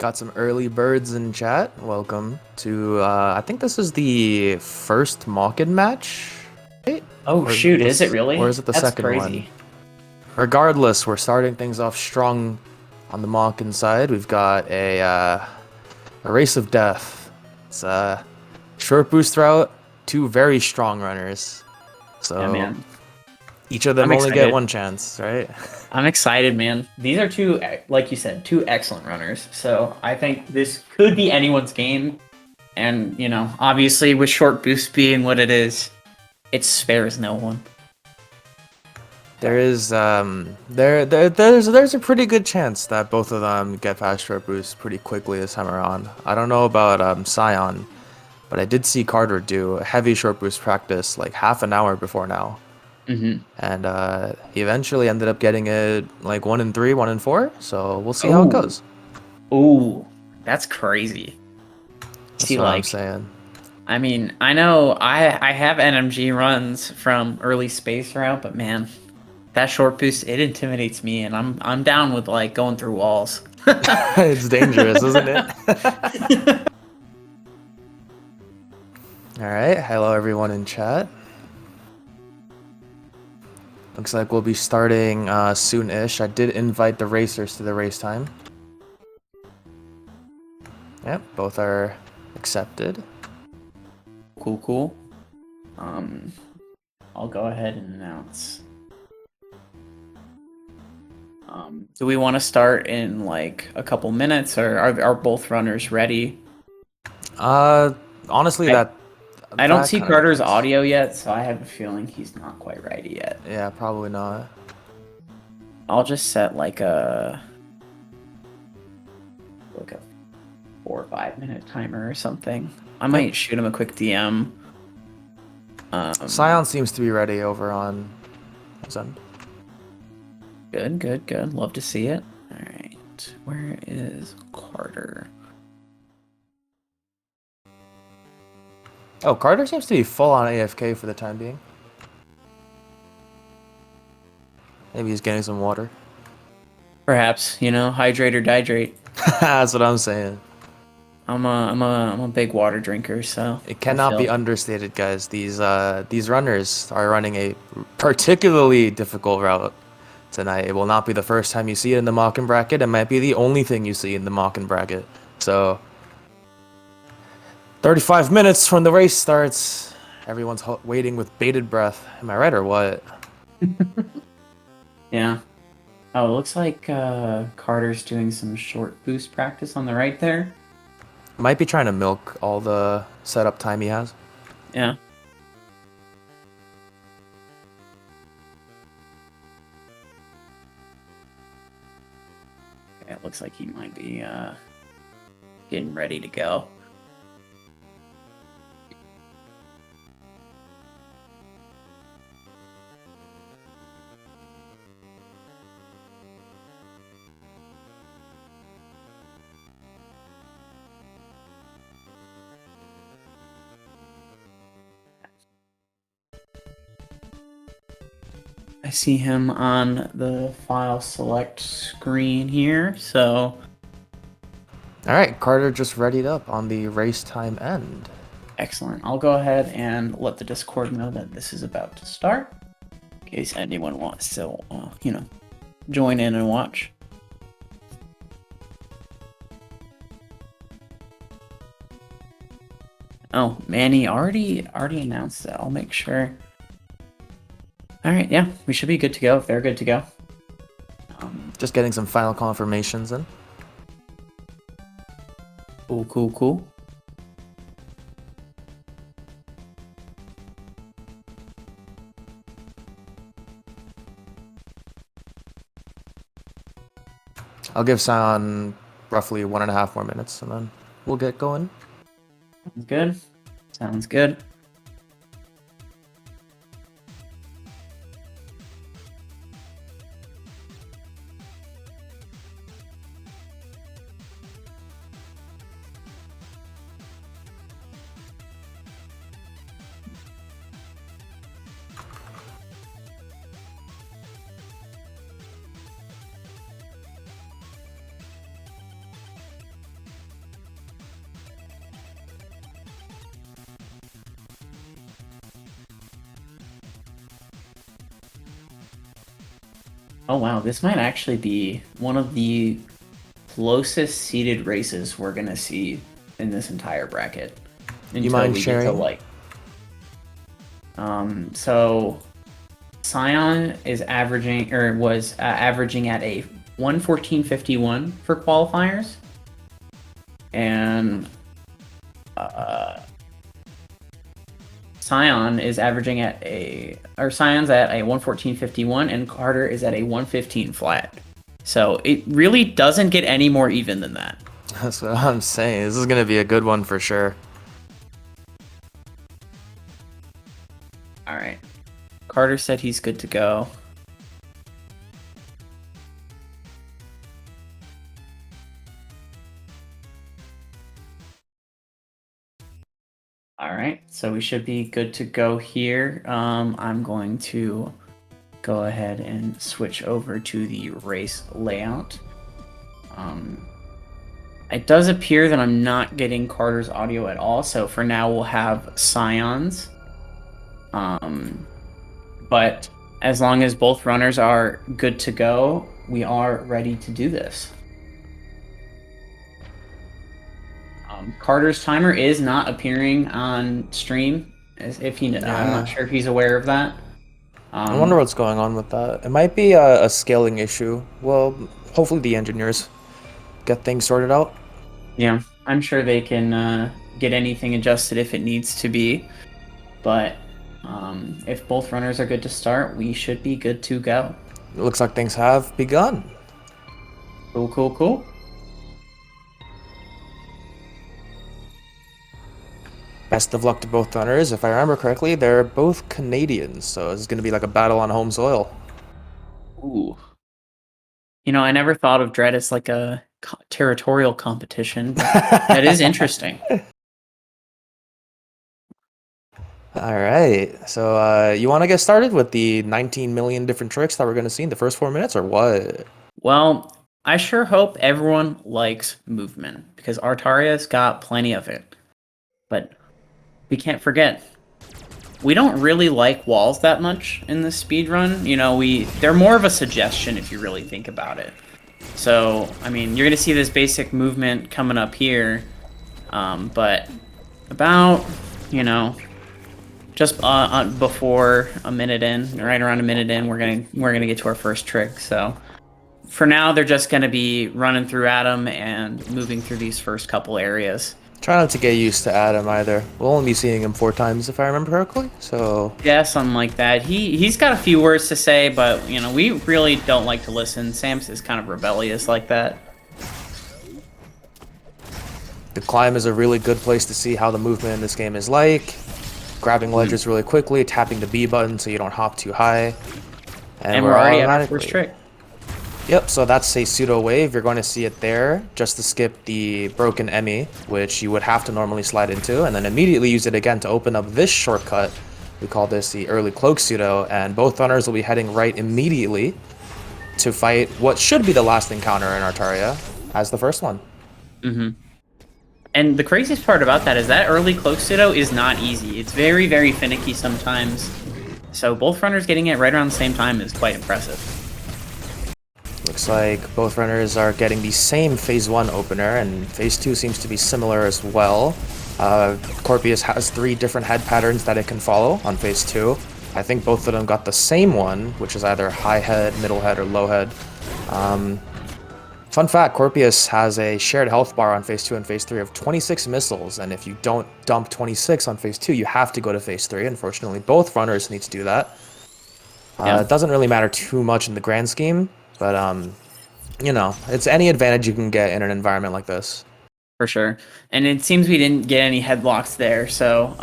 Got some early birds in chat. Welcome to, I think this is the first Mawkin match, right? Oh shoot, is it really? Or is it the That's second crazy. one? Regardless, we're starting things off strong on the Mawkin side. We've got a race of death. It's a short boost route, two very strong runners. So Yeah, man. each of them I'm only get excited. one chance, right? I'm excited, man. These are two, like you said, two excellent runners. So I think this could be anyone's game. And, you know, obviously with short boost being what it is, it spares no one. There's there's a pretty good chance that both of them get past short boost pretty quickly this time around. I don't know about Scion, but I did see Carter do a heavy short boost practice like half an hour before now, and he eventually ended up getting it like 1 in 3, 1 in 4. So we'll see how it Oh, goes. oh, that's crazy. That's See, what I'm like, saying. I mean, I know I have NMG runs from early space route, but man, that short boost, it intimidates me, and I'm down with like going through walls. It's dangerous, isn't it? All right, hello everyone in chat. Looks like we'll be starting soon-ish. I did invite the racers to the race time. Yep, both are accepted. Cool. I'll go ahead and announce. Do we want to start in like a couple minutes, or are both runners ready? Honestly, I, I don't that see kind of Carter's depends. audio yet, so I have a feeling he's not quite ready yet. Yeah, probably not. I'll just set like a 4 or 5 minute timer or something. I might shoot him a quick DM. Scion seems to be ready over on his end. Good. Love to see it. All right, where is Carter? Oh, Carter seems to be full on AFK for the time being. Maybe he's getting some water. Perhaps, you know, hydrate or dihydrate. That's what I'm saying. I'm a big water drinker, so It cannot be understated, guys. These runners are running a particularly difficult route tonight. It will not be the first time you see it in the Mawkin bracket. It might be the only thing you see in the Mawkin bracket. So 35 minutes when the race starts. Everyone's waiting with bated breath. Am I right or what? Yeah. Oh, it looks like Carter's doing some short boost practice on the right there. Might be trying to milk all the setup time he has. Yeah. Okay, it looks like he might be getting ready to go. I see him on the file select screen here, so... Alright, Carter just readied up on the race time end. Excellent. I'll go ahead and let the Discord know that this is about to start, in case anyone wants to, you know, join in and watch. Oh, Manny already announced that. I'll make sure. All right, yeah, we should be good to go if they're good to go. Just getting some final confirmations in. Cool. I'll give Sion roughly 1.5 more minutes and then we'll get going. Sounds good. Oh wow, this might actually be one of the closest seeded races we're gonna see in this entire bracket You until mind we get to sharing? like. So Scion is averaging or was averaging at a 114.51 for qualifiers, and Scion is averaging at Scion's at a 114.51, and Carter is at a 115 flat. So it really doesn't get any more even than that. That's what I'm saying. This is gonna be a good one for sure. All right. Carter said he's good to go. All right, so we should be good to go here. I'm going to go ahead and switch over to the race layout. It does appear that I'm not getting Carter's audio at all, so for now we'll have Scions. But as long as both runners are good to go, we are ready to do this. Carter's timer is not appearing on stream, as if he. I'm Yeah. not sure if he's aware of that. I wonder what's going on with that. It might be a scaling issue. Well, hopefully the engineers get things sorted out. Yeah, I'm sure they can get anything adjusted if it needs to be. But if both runners are good to start, we should be good to go. It looks like things have begun. Cool, cool, cool. Best of luck to both runners. If I remember correctly, they're both Canadians, so this is going to be like a battle on home soil. Ooh. I never thought of Dread as like a territorial competition, but that is interesting. All right, so you want to get started with the 19 million different tricks that we're going to see in the first 4 minutes, or what? Well, I sure hope everyone likes movement, because Artaria's got plenty of it. But we can't forget, we don't really like walls that much in this speedrun. They're more of a suggestion if you really think about it. So, I mean, you're going to see this basic movement coming up here, but about, just before a minute in, right around a minute in, we're gonna get to our first trick. So, for now, they're just gonna be running through Adam and moving through these first couple areas. Try not to get used to Adam either. We'll only be seeing him 4 times if I remember correctly, so... Yeah, something like that. He's got a few words to say, but, we really don't like to listen. Sam's is kind of rebellious like that. The climb is a really good place to see how the movement in this game is like. Grabbing ledges really quickly, tapping the B button so you don't hop too high. And we're already at our first trick. Yep, so that's a pseudo wave. You're going to see it there, just to skip the broken Emmy, which you would have to normally slide into, and then immediately use it again to open up this shortcut. We call this the early cloak pseudo, and both runners will be heading right immediately to fight what should be the last encounter in Artaria as the first one. Mm-hmm. And the craziest part about that is that early cloak pseudo is not easy. It's very, very finicky sometimes. So both runners getting it right around the same time is quite impressive. Looks like both runners are getting the same Phase 1 opener, and Phase 2 seems to be similar as well. Corpius has 3 different head patterns that it can follow on Phase 2. I think both of them got the same one, which is either high head, middle head, or low head. Fun fact, Corpius has a shared health bar on Phase 2 and Phase 3 of 26 missiles, and if you don't dump 26 on Phase 2, you have to go to Phase 3. Unfortunately, both runners need to do that. It doesn't really matter too much in the grand scheme, but, it's any advantage you can get in an environment like this. For sure. And it seems we didn't get any headlocks there, so,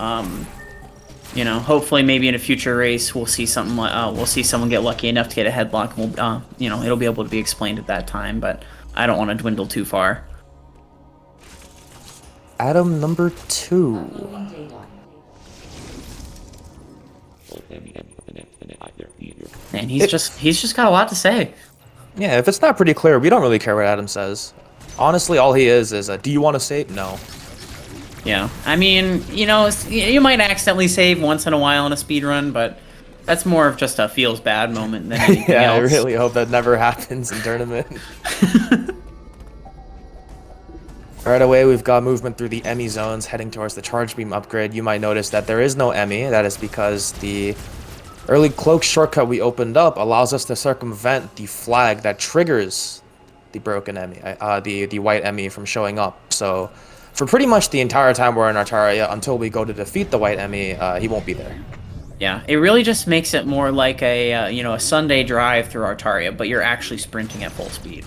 hopefully maybe in a future race we'll see something. We'll see someone get lucky enough to get a headlock. And we'll, it'll be able to be explained at that time. But I don't want to dwindle too far. Adam number 2. And he's just got a lot to say. Yeah, if it's not pretty clear, we don't really care what Adam says. Honestly, all he is, do you want to save? No. Yeah, I mean, you might accidentally save once in a while in a speedrun, but That's more of just a feels bad moment than anything Yeah, I else. really hope that never happens in tournament. Right away, we've got movement through the Emmy zones heading towards the charge beam upgrade. You might notice that there is no Emmy. That is because the early cloak shortcut we opened up allows us to circumvent the flag that triggers the broken Emmy, the white Emmy from showing up. So for pretty much the entire time we're in Artaria, until we go to defeat the white Emmy, he won't be there. Yeah, it really just makes it more like a you know, a Sunday drive through Artaria, but you're actually sprinting at full speed.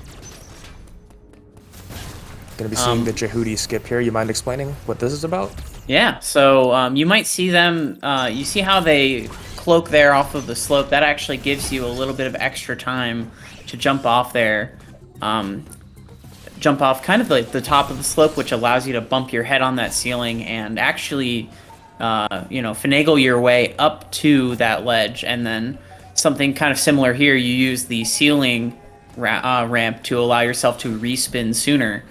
Gonna be seeing the Jehudi skip here. You mind explaining what this is about? Yeah, so you might see them. You see how they cloak there off of the slope? That actually gives you a little bit of extra time to jump off there. Jump off kind of like the top of the slope, which allows you to bump your head on that ceiling and actually, you know, finagle your way up to that ledge. And then something kind of similar here, you use the ceiling ramp to allow yourself to respin sooner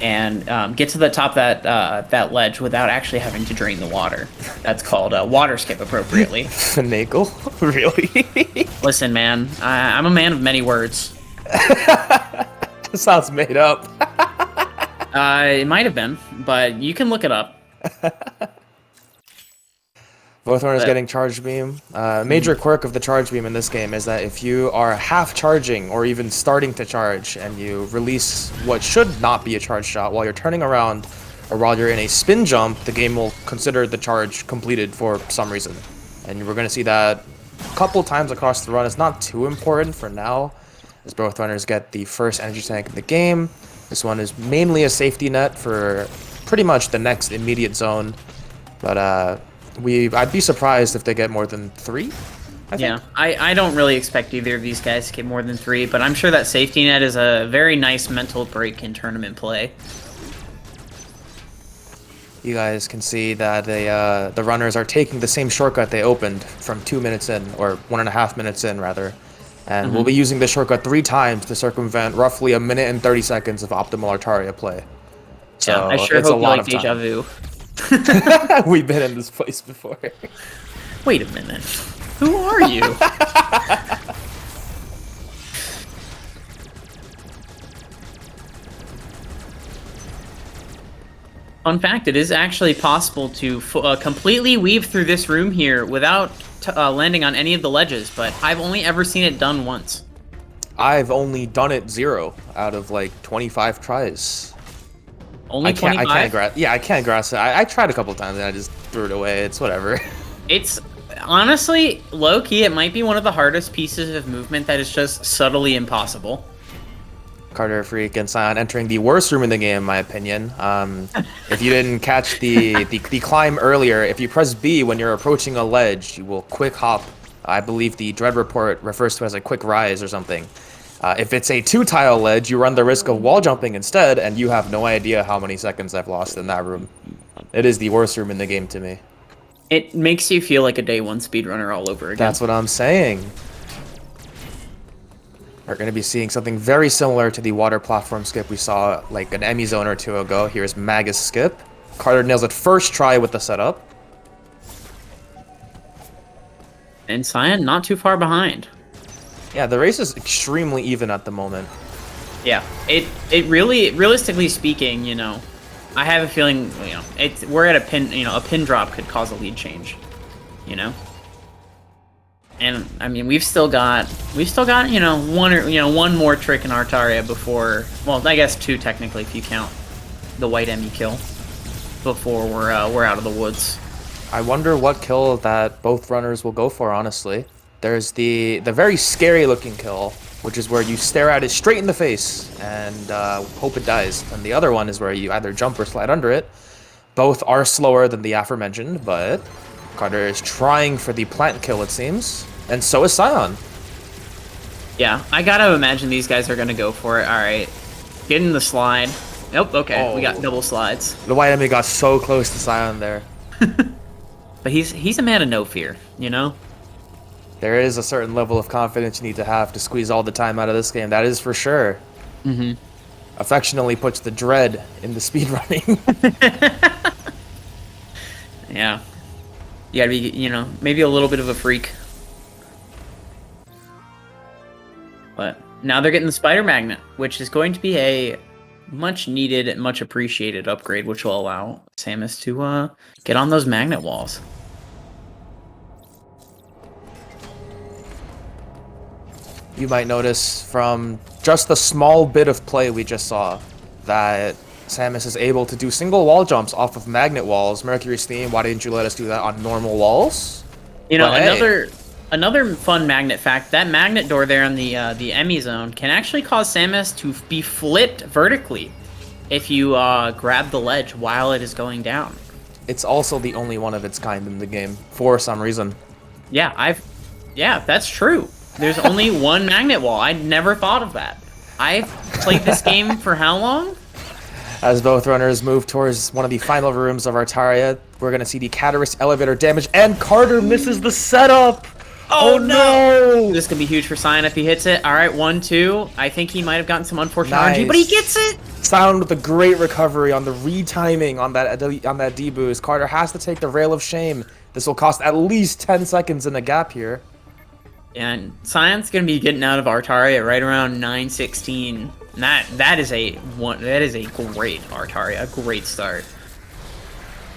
and get to the top of that ledge without actually having to drain the water. That's called water skip appropriately. Finagle? Really? Listen, man, I'm a man of many words. This sounds made up. It might have been, but you can look it up. Both runners getting charge beam. Major quirk of the charge beam in this game is that if you are half charging or even starting to charge and you release what should not be a charge shot while you're turning around or while you're in a spin jump, the game will consider the charge completed for some reason. And we're going to see that a couple times across the run. It's not too important for now, as both runners get the first energy tank in the game. This one is mainly a safety net for pretty much the next immediate zone. But I'd be surprised if they get more than 3. Yeah, I don't really expect either of these guys to get more than 3, but I'm sure that safety net is a very nice mental break in tournament play. You guys can see that the runners are taking the same shortcut they opened from 2 minutes in, or 1.5 minutes in, rather. And we'll be using this shortcut 3 times to circumvent roughly 1 minute and 30 seconds of optimal Artaria play. So Yeah, I sure it's hope a you lot like of deja time. vu. We've been in this place before. Wait a minute. Who are you? Fun fact, it is actually possible to completely weave through this room here without landing on any of the ledges, but I've only ever seen it done once. I've only done it 0 out of like 25 tries. Only 25? I can't grasp it. I tried a couple times and I just threw it away. It's whatever. It's honestly, low-key, it might be one of the hardest pieces of movement that is just subtly impossible. Karterfreak and Scion entering the worst room in the game, in my opinion. If you didn't catch the climb earlier, if you press B when you're approaching a ledge, you will quick hop. I believe the Dread Report refers to as a quick rise or something. If it's a 2-tile ledge, you run the risk of wall jumping instead, and you have no idea how many seconds I've lost in that room. It is the worst room in the game to me. It makes you feel like a day 1 speedrunner all over again. That's what I'm saying. We're going to be seeing something very similar to the water platform skip we saw like an Emmy zone or 2 ago. Here's Magus skip. Carter nails it first try with the setup. And Cyan not too far behind. Yeah, the race is extremely even at the moment. Yeah, it really, realistically speaking, you know, I have a feeling, you know, we're at a pin, you know, a pin drop could cause a lead change, you know. And I mean, we've still got, you know, one more trick in Artaria before, well, I guess 2 technically if you count the white Emmy kill, before we're out of the woods. I wonder what kill that both runners will go for, honestly. There's the very scary looking kill, which is where you stare at it straight in the face and hope it dies. And the other one is where you either jump or slide under it. Both are slower than the aforementioned, but Carter is trying for the plant kill, it seems. And so is Scion. Yeah, I gotta imagine these guys are gonna go for it. Alright. Get in the slide. Nope, okay, we got double slides. The white enemy got so close to Scion there. But he's a man of no fear, you know? There is a certain level of confidence you need to have to squeeze all the time out of this game. That is for sure. Affectionately puts the dread in the speedrunning. Yeah. You gotta be, you know, maybe a little bit of a freak. But now they're getting the spider magnet, which is going to be a much needed, much appreciated upgrade, which will allow Samus to get on those magnet walls. You might notice from just the small bit of play we just saw that Samus is able to do single wall jumps off of magnet walls. Mercury's theme, why didn't you let us do that on normal walls? You know, But hey, another fun magnet fact, that magnet door there in the Emmy zone can actually cause Samus to be flipped vertically if you grab the ledge while it is going down. it's also the only one of its kind in the game for some reason. Yeah, that's true. There's only one magnet wall. I never thought of that. I've played this game for how long? As both runners move towards one of the final rooms of Artaria, we're going to see the Catarist elevator damage, and Carter misses the setup! Oh no! This could be huge for Scion if he hits it. All right, 1, 2. I think he might have gotten some unfortunate RNG, but he gets it! Sound with a great recovery on the retiming on that D boost. Carter has to take the rail of shame. This will cost at least 10 seconds in the gap here. And Scion's gonna be getting out of Artaria right around 9:16. That is a great Artaria, a great start.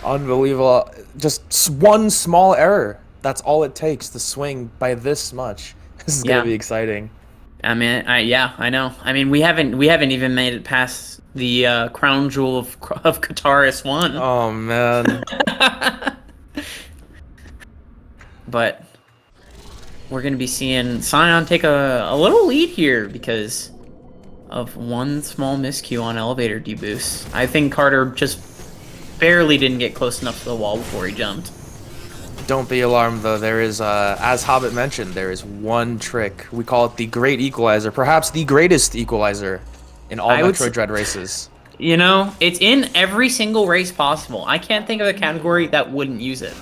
Unbelievable. Just one small error. That's all it takes to swing by this much. This is gonna be exciting. I mean, I know. I mean, we haven't even made it past the crown jewel of Kataris 1. Oh man. But we're going to be seeing Scion take a little lead here because of one small miscue on elevator deboost. I think Carter just barely didn't get close enough to the wall before he jumped. Don't be alarmed though, there is, as Hobbit mentioned, there is one trick. We call it the Great Equalizer, perhaps the greatest equalizer in all Metroid Dread races. You know, it's in every single race possible. I can't think of a category that wouldn't use it.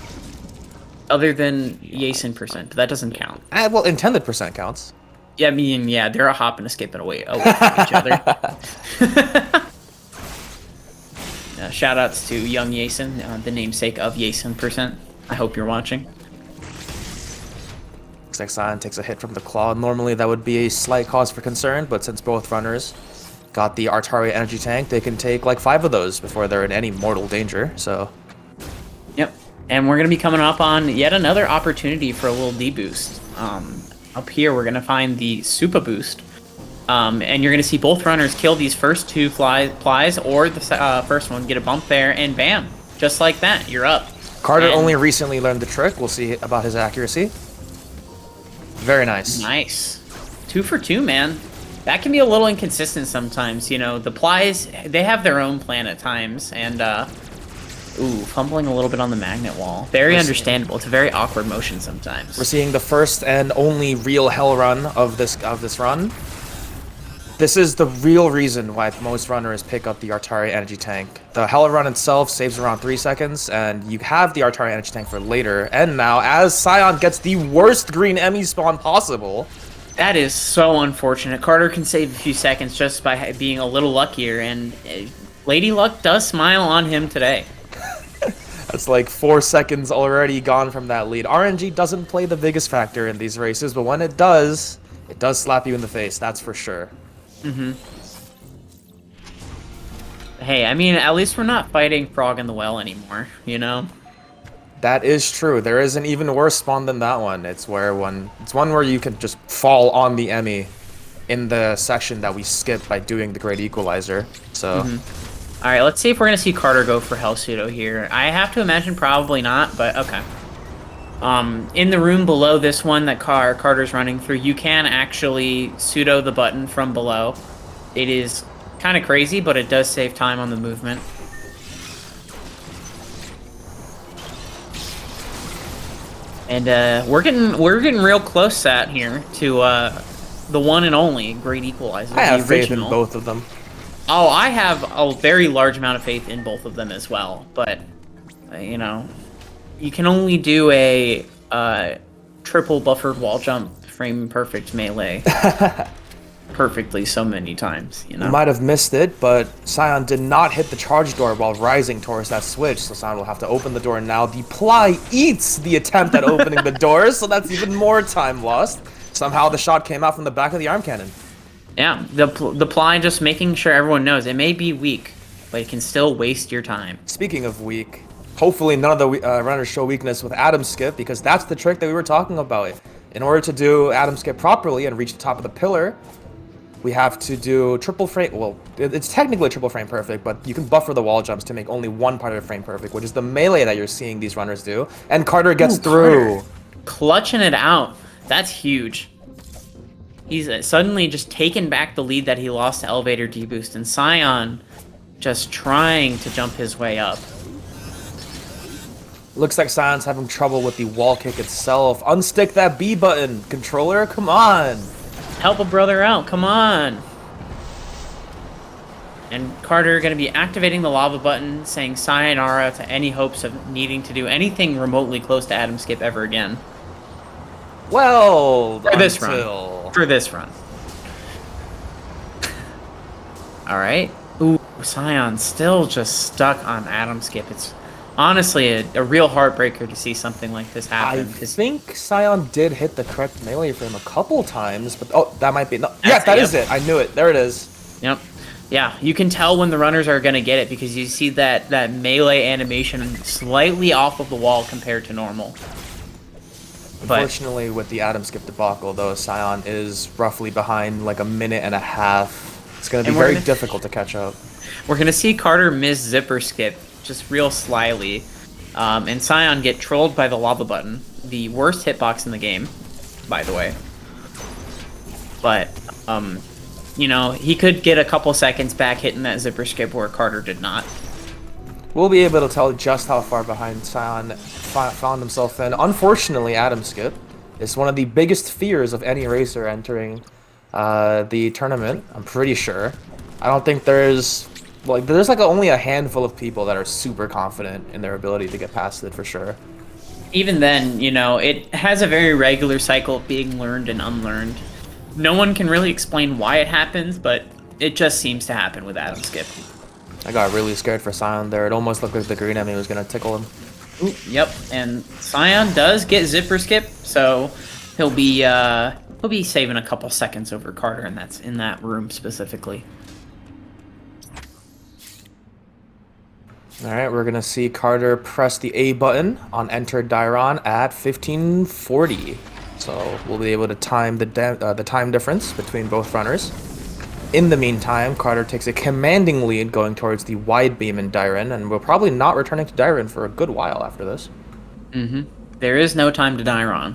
Other than Yasin percent, but that doesn't count. Well, intended percent counts. Yeah, I mean, yeah, they're a hop and a skip and away from each other. Shout outs to young Yasin, the namesake of Yasin percent. I hope you're watching. Looks like Scion takes a hit from the claw. Normally that would be a slight cause for concern, but since both runners got the Artaria energy tank, they can take like 5 of those before they're in any mortal danger, so... Yep. And we're going to be coming up on yet another opportunity for a little D-boost. Up here, we're going to find the Super Boost. And you're going to see both runners kill these first 2 flies, or the first one, get a bump there, and bam. Just like that, you're up. Carter only recently learned the trick. We'll see about his accuracy. Very nice. Nice. 2 for 2, man. That can be a little inconsistent sometimes. You know, the Plies, they have their own plan at times, and fumbling a little bit on the magnet wall. Very understandable. It's a very awkward motion sometimes. We're seeing the first and only real hell run of this run. This is the real reason why most runners pick up the Artaria energy tank. The hell run itself saves around 3 seconds, and you have the Artaria energy tank for later. And now, as Scion gets the worst green Emmy spawn possible. That is so unfortunate. Carter can save a few seconds just by being a little luckier, and Lady Luck does smile on him today. That's like 4 seconds already gone from that lead. RNG doesn't play the biggest factor in these races, but when it does slap you in the face, that's for sure. Mm-hmm. Hey, I mean, at least we're not fighting Frog in the Well anymore, you know? That is true. There is an even worse spawn than that one. It's one where you can just fall on the Emmy in the section that we skipped by doing the Great Equalizer. So... All right, let's see if we're going to see Carter go for Hell Pseudo here. I have to imagine probably not, but okay. In the room below this one that Carter's running through, you can actually pseudo the button from below. It is kind of crazy, but it does save time on the movement. And we're getting real close sat here to the one and only Great Equalizer. I have faith in both of them. Oh, I have a very large amount of faith in both of them as well, but, you know, you can only do a triple buffered wall jump frame perfect melee perfectly so many times, you know? You might have missed it, but Scion did not hit the charge door while rising towards that switch, so Scion will have to open the door now. The Ply eats the attempt at opening the door, so that's even more time lost. Somehow the shot came out from the back of the arm cannon. Yeah, the ply just making sure everyone knows it may be weak, but it can still waste your time. Speaking of weak, hopefully none of the runners show weakness with Adam Skip, because that's the trick that we were talking about. In order to do Adam Skip properly and reach the top of the pillar, we have to do triple frame. Well, it's technically triple frame perfect, but you can buffer the wall jumps to make only one part of the frame perfect, which is the melee that you're seeing these runners do. And Carter gets through. Carter clutching it out. That's huge. He's suddenly just taken back the lead that he lost to Elevator D-Boost, and Scion just trying to jump his way up. Looks like Sion's having trouble with the wall kick itself. Unstick that B button, controller, come on. Help a brother out, come on. And Carter going to be activating the lava button, saying sayonara to any hopes of needing to do anything remotely close to Adam Skip ever again. Well, For this run. Alright. Ooh, Scion still just stuck on Adam Skip. It's honestly a real heartbreaker to see something like this happen. I think Scion did hit the correct melee frame a couple times, but oh, that might be... No, yeah, that is it. I knew it. There it is. Yep. Yeah, you can tell when the runners are going to get it because you see that melee animation slightly off of the wall compared to normal. Unfortunately, with the Adam Skip debacle, though, Scion is roughly behind like a minute and a half. It's going to be very difficult to catch up. We're going to see Carter miss Zipper Skip just real slyly, and Scion get trolled by the lava button, the worst hitbox in the game, by the way. But, you know, he could get a couple seconds back hitting that Zipper Skip where Carter did not. We'll be able to tell just how far behind Scion found himself in. Unfortunately, Adam Skip is one of the biggest fears of any racer entering the tournament, I'm pretty sure. I don't think there's only a handful of people that are super confident in their ability to get past it for sure. Even then, you know, it has a very regular cycle of being learned and unlearned. No one can really explain why it happens, but it just seems to happen with Adam Skip. I got really scared for Scion there. It almost looked like the green enemy was going to tickle him. Ooh, yep, and Scion does get Zipper Skip, so he'll be saving a couple seconds over Carter, and that's in that room specifically. Alright, we're going to see Carter press the A button on Enter Dairon at 1540. So we'll be able to time the time difference between both runners. In the meantime, Carter takes a commanding lead going towards the wide beam in Dairon, and we're probably not returning to Dairon for a good while after this. There is no time to Dairon.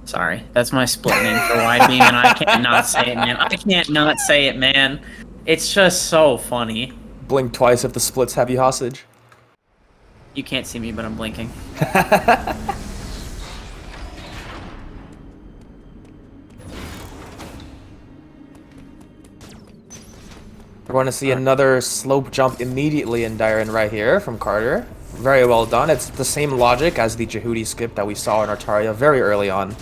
Sorry, that's my split name for wide beam, and I can't not say it, man. I can't not say it, man. It's just so funny. Blink twice if the splits have you hostage. You can't see me, but I'm blinking. We're going to see another slope jump immediately in Dairon right here from Carter. Very well done. It's the same logic as the Jehudi skip that we saw in Artaria very early on.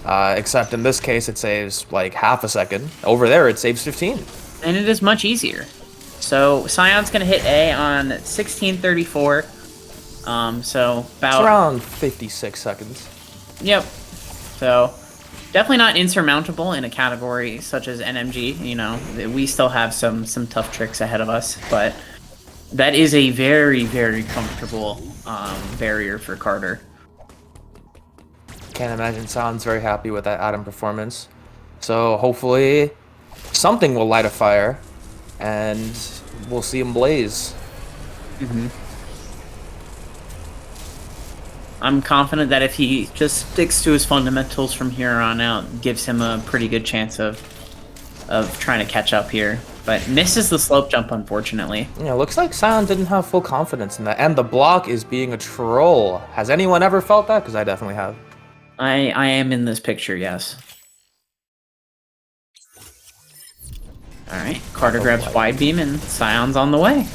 Except in this case, it saves like half a second. Over there, it saves 15. And it is much easier. So Scion's going to hit A on 1634. So about... It's around 56 seconds. Yep. So... definitely not insurmountable in a category such as NMG. You know, we still have some tough tricks ahead of us, but that is a very, very comfortable barrier for Carter. Can't imagine Scion's very happy with that Adam performance. So hopefully something will light a fire, and we'll see him blaze. I'm confident that if he just sticks to his fundamentals from here on out, gives him a pretty good chance of trying to catch up here. But misses the slope jump, unfortunately. Yeah, looks like Scion didn't have full confidence in that. And the block is being a troll. Has anyone ever felt that? Because I definitely have. I am in this picture, yes. Alright, Carter grabs wide beam and Scion's on the way.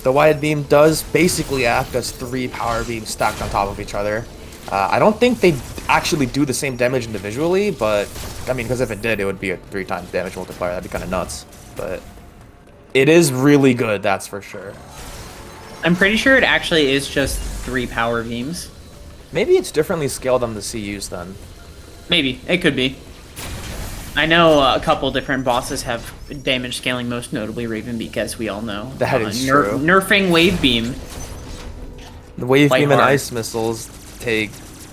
The wide beam does basically act as 3 power beams stacked on top of each other. I don't think they actually do the same damage individually, but I mean, because if it did, it would be a 3 times damage multiplier. That'd be kind of nuts. But it is really good, that's for sure. I'm pretty sure it actually is just 3 power beams. Maybe it's differently scaled on the CUs then. Maybe. It could be. I know a couple different bosses have damage scaling, most notably Raven, because we all know. That is true. Nerfing Wave Beam. The Wave Quite Beam and hard. Ice Missiles take,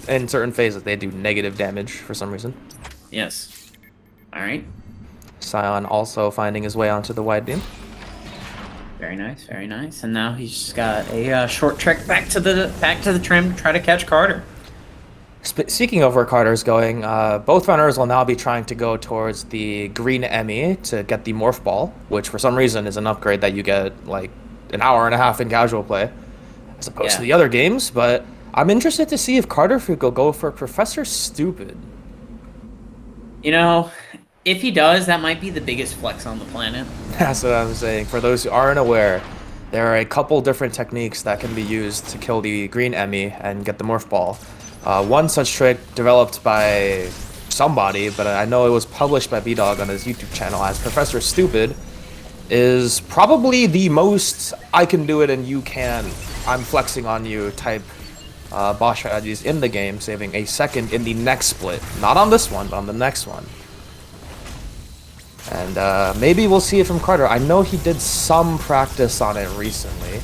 in certain phases, they do negative damage for some reason. Yes. Alright. Scion also finding his way onto the Wide Beam. Very nice, very nice. And now he's just got a short trek back to the trim to try to catch Carter. Speaking of where Carter's going, both runners will now be trying to go towards the green Emmy to get the Morph Ball, which for some reason is an upgrade that you get like an hour and a half in casual play, as opposed to the other games. But I'm interested to see if karterfreak will go for Professor Stupid. You know, if he does, that might be the biggest flex on the planet. That's what I'm saying. For those who aren't aware, there are a couple different techniques that can be used to kill the green Emmy and get the Morph Ball. One such trick developed by somebody, but I know it was published by B-Dog on his YouTube channel as Professor Stupid, is probably the most I can do it and you can, I'm flexing on you type boss strategies in the game, saving a second in the next split. Not on this one, but on the next one. And maybe we'll see it from Carter. I know he did some practice on it recently.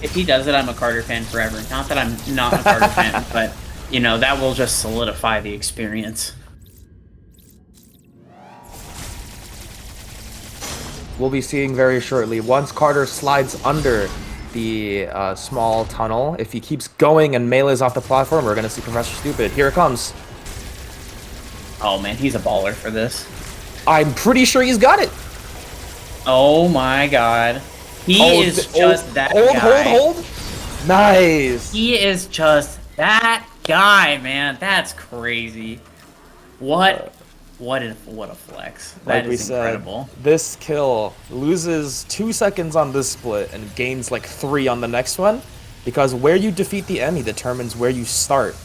If he does it, I'm a Carter fan forever. Not that I'm not a Carter fan, but, you know, that will just solidify the experience. We'll be seeing very shortly. Once Carter slides under the small tunnel, if he keeps going and melees off the platform, we're going to see Professor Stupid. Here it comes. Oh, man, he's a baller for this. I'm pretty sure he's got it. Oh, my God. He is just that guy. Hold. Nice. He is just that guy, man. That's crazy. What a flex. That is incredible. This kill loses 2 seconds on this split and gains like 3 on the next one, because where you defeat the enemy determines where you start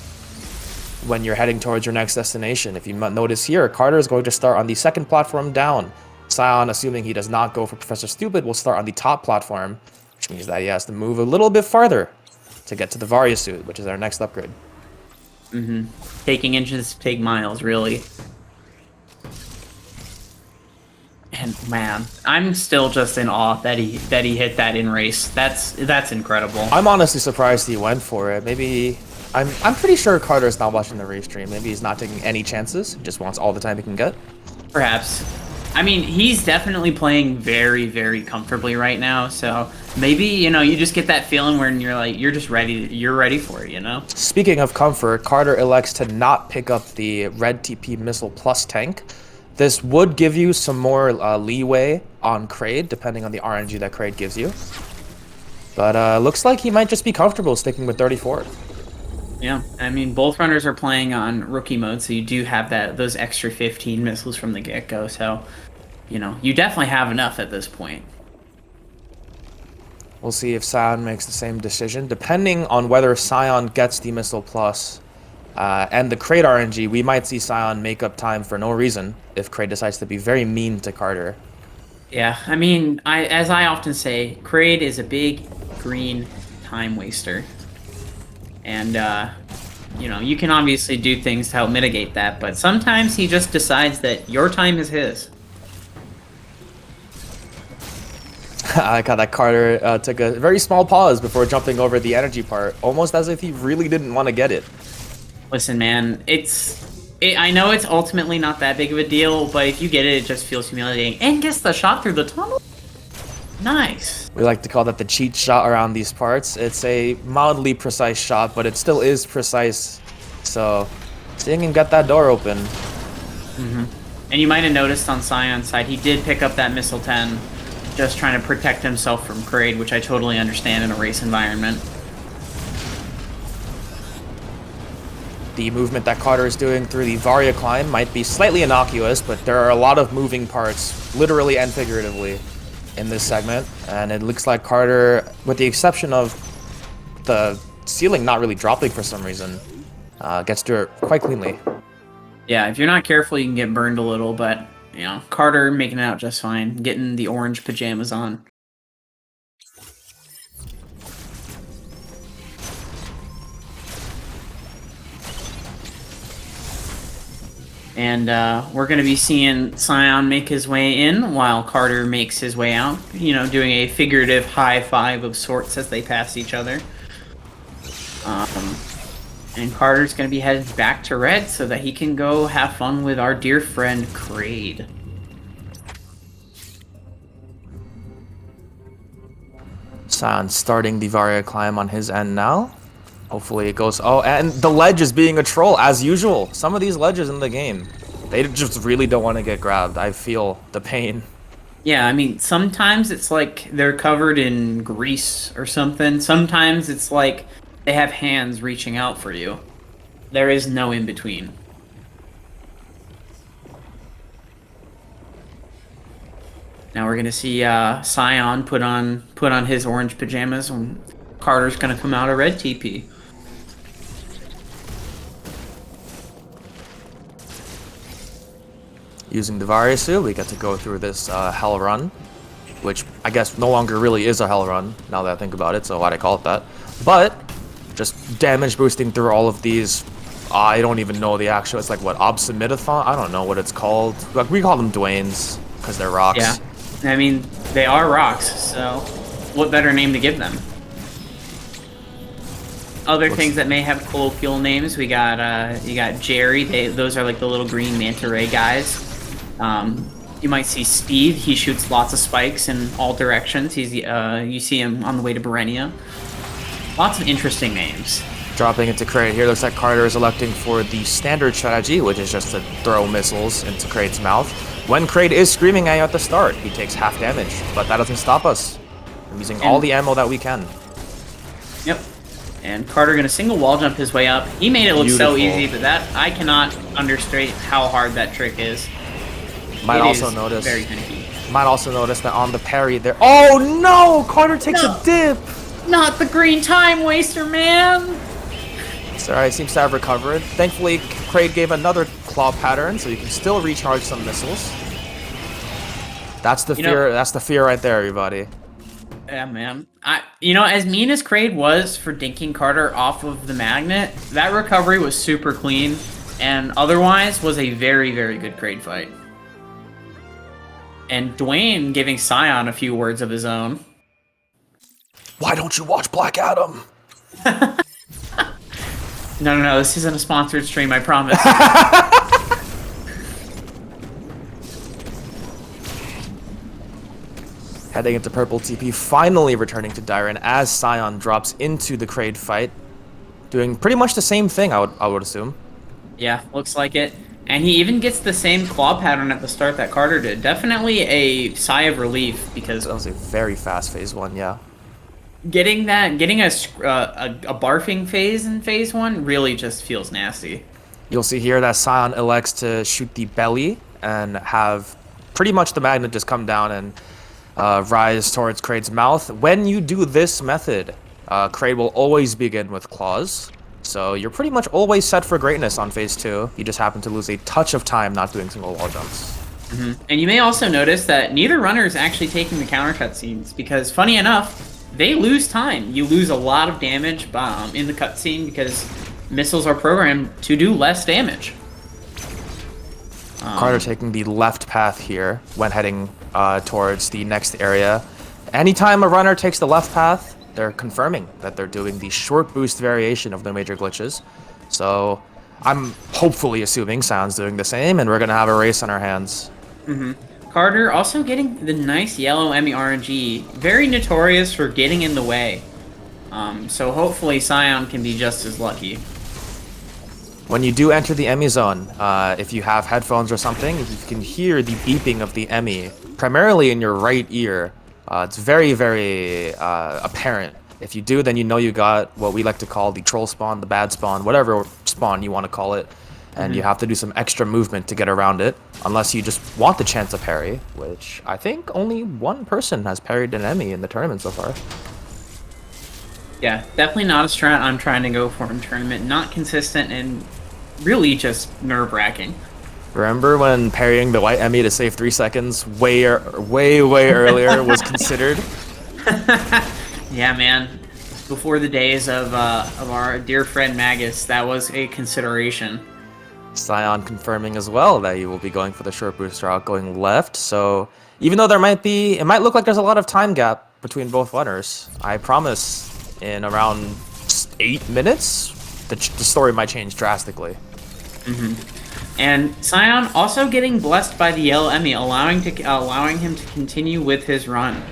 when you're heading towards your next destination. If you notice here, Carter is going to start on the second platform down. Scion, assuming he does not go for Professor Stupid, will start on the top platform, which means that he has to move a little bit farther to get to the Varia suit, which is our next upgrade. Taking inches to take miles, really. And man, I'm still just in awe that he hit that in race. That's incredible. I'm honestly surprised he went for it. Maybe I'm pretty sure Carter's not watching the race stream. Maybe he's not taking any chances. He just wants all the time he can get. Perhaps. I mean, he's definitely playing very, very comfortably right now. So maybe, you know, you just get that feeling when you're like, you're just ready. You're ready for it, you know? Speaking of comfort, Carter elects to not pick up the red TP missile plus tank. This would give you some more leeway on Kraid, depending on the RNG that Kraid gives you. But looks like he might just be comfortable sticking with 34. Yeah, I mean, both runners are playing on rookie mode, so you do have those extra 15 missiles from the get-go. So, you know, you definitely have enough at this point. We'll see if Scion makes the same decision. Depending on whether Scion gets the missile plus and the Kraid RNG, we might see Scion make up time for no reason if Kraid decides to be very mean to Carter. Yeah, I mean, as I often say, Kraid is a big green time waster. And, you know, you can obviously do things to help mitigate that, but sometimes he just decides that your time is his. I like how that Carter took a very small pause before jumping over the energy part, almost as if he really didn't want to get it. Listen, man, I know it's ultimately not that big of a deal, but if you get it, it just feels humiliating. And gets the shot through the tunnel? Nice. We like to call that the cheat shot around these parts. It's a mildly precise shot, but it still is precise. So, seeing him get that door open. And you might have noticed on Scion's side, he did pick up that Missile 10, just trying to protect himself from Kraid, which I totally understand in a race environment. The movement that Carter is doing through the Varia climb might be slightly innocuous, but there are a lot of moving parts, literally and figuratively, in this segment. And it looks like Carter, with the exception of the ceiling not really dropping for some reason, gets through it quite cleanly. Yeah, if you're not careful, you can get burned a little, but, you know, Carter making it out just fine, getting the orange pajamas on. And we're going to be seeing Scion make his way in while Carter makes his way out. You know, doing a figurative high five of sorts as they pass each other. And Carter's going to be headed back to red so that he can go have fun with our dear friend Kraid. Scion starting the Varia climb on his end now. Hopefully it goes... Oh, and the ledge is being a troll, as usual. Some of these ledges in the game, they just really don't want to get grabbed. I feel the pain. Yeah, I mean, sometimes it's like they're covered in grease or something. Sometimes it's like they have hands reaching out for you. There is no in-between. Now we're gonna see Scion put on his orange pajamas, and Carter's gonna come out a red TP. Using the Varia suit, we get to go through this hell run, which I guess no longer really is a hell run, now that I think about it, so why'd I call it that? But, just damage boosting through all of these, I don't even know the actual, it's like what, Obsimidathon? I don't know what it's called. Like, we call them Dwaynes, because they're rocks. Yeah, I mean, they are rocks, so what better name to give them? Other things that may have colloquial names, we got you got Jerry. Those are like the little green manta ray guys. You might see Speed. He shoots lots of spikes in all directions. He's you see him on the way to Berenia. Lots of interesting names. Dropping into Kraid here, looks like Carter is electing for the standard strategy, which is just to throw missiles into Kraid's mouth. When Kraid is screaming at you at the start, he takes half damage, but that doesn't stop us from using all the ammo that we can. Yep. And Carter gonna single wall jump his way up. He made it look so easy, but that I cannot understate how hard that trick is. Might also notice very finicky. Might also notice that on the parry there. Oh no! Carter takes a dip. Not the green time waster, man. It's alright. Seems to have recovered. Thankfully, Kraid gave another claw pattern, so you can still recharge some missiles. That's the fear. That's the fear right there, everybody. Yeah, man. As mean as Kraid was for dinking Carter off of the magnet, that recovery was super clean, and otherwise was a very, very good Kraid fight. And Dwayne giving Scion a few words of his own. Why don't you watch Black Adam? No, this isn't a sponsored stream, I promise. Heading into purple TP, finally returning to Dyron as Scion drops into the Kraid fight. Doing pretty much the same thing, I would assume. Yeah, looks like it. And he even gets the same claw pattern at the start that Carter did. Definitely a sigh of relief, because that was a very fast phase 1, yeah. Getting a barfing phase in phase 1 really just feels nasty. You'll see here that Scion elects to shoot the belly and have pretty much the magnet just come down and rise towards Kraid's mouth. When you do this method, Kraid will always begin with claws. So you're pretty much always set for greatness on phase 2. You just happen to lose a touch of time not doing single wall jumps. Mm-hmm. And you may also notice that neither runner is actually taking the counter cutscenes, because funny enough, they lose time. You lose a lot of damage in the cutscene because missiles are programmed to do less damage. Carter taking the left path here when heading towards the next area. Anytime a runner takes the left path, they're confirming that they're doing the short boost variation of the major glitches. So I'm hopefully assuming Sion's doing the same, and we're going to have a race on our hands. Mm-hmm. Carter also getting the nice yellow Emmy RNG, very notorious for getting in the way. So hopefully Scion can be just as lucky. When you do enter the Emmy zone, if you have headphones or something, you can hear the beeping of the Emmy, primarily in your right ear. It's very, very apparent. If you do, then you know you got what we like to call the troll spawn, the bad spawn, whatever spawn you want to call it. And you have to do some extra movement to get around it, unless you just want the chance to parry, which I think only one person has parried an Emmy in the tournament so far. Yeah, definitely not a strat I'm trying to go for in tournament. Not consistent and really just nerve-wracking. Remember when parrying the white Emmy to save 3 seconds way earlier was considered? Yeah, man. Before the days of our dear friend Magus, that was a consideration. Scion confirming as well that he will be going for the short boost route, going left. So even though it might look like there's a lot of time gap between both runners, I promise in around 8 minutes, the story might change drastically. And Scion also getting blessed by the yellow Emmy, allowing him to continue with his run.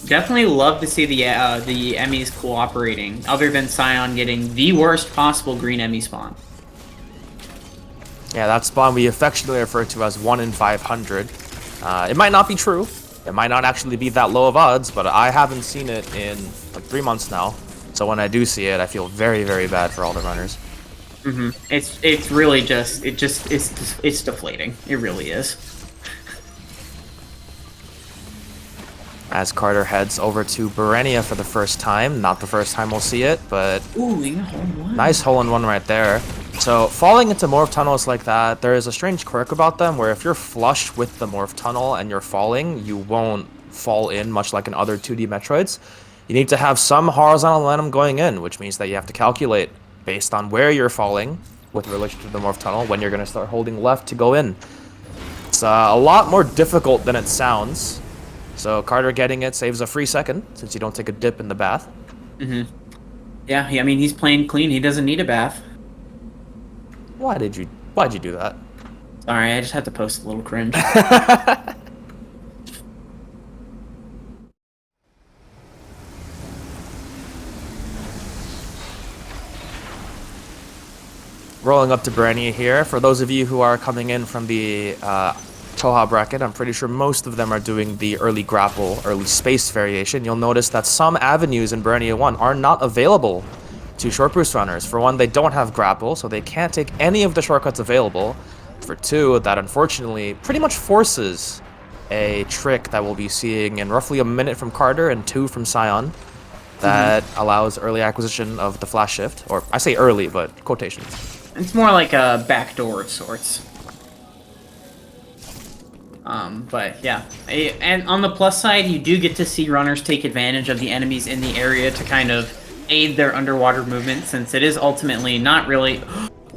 Definitely love to see the Emmys cooperating, other than Scion getting the worst possible green Emmy spawn. Yeah, that spawn we affectionately refer to as 1 in 500. It might not be true. It might not actually be that low of odds, but I haven't seen it in like 3 months now. So when I do see it, I feel very, very bad for all the runners. It's really it's deflating. It really is. As Carter heads over to Berenia for the first time. Not the first time we'll see it, but Ooh, hole-in-one. Nice hole-in-one right there. So falling into morph tunnels like that, there is a strange quirk about them where if you're flush with the morph tunnel and you're falling, you won't fall in, much like in other 2D Metroids. You need to have some horizontal momentum going in, which means that you have to calculate based on where you're falling with relation to the morph tunnel when you're going to start holding left to go in. It's a lot more difficult than it sounds. So Carter getting it saves a free second since you don't take a dip in the bath. Yeah, I mean, he's playing clean. He doesn't need a bath. Why'd you do that? Sorry, I just had to post a little cringe. Rolling up to Berenia here. For those of you who are coming in from the Toha bracket, I'm pretty sure most of them are doing the early grapple, early space variation. You'll notice that some avenues in Berenia 1 are not available to short boost runners. For one, they don't have grapple, so they can't take any of the shortcuts available. For two, that unfortunately pretty much forces a trick that we'll be seeing in roughly a minute from Carter and 2 from Scion that allows early acquisition of the flash shift. Or I say early, but quotations. It's more like a backdoor of sorts. But yeah, and on the plus side, you do get to see runners take advantage of the enemies in the area to kind of aid their underwater movement, since it is ultimately not really...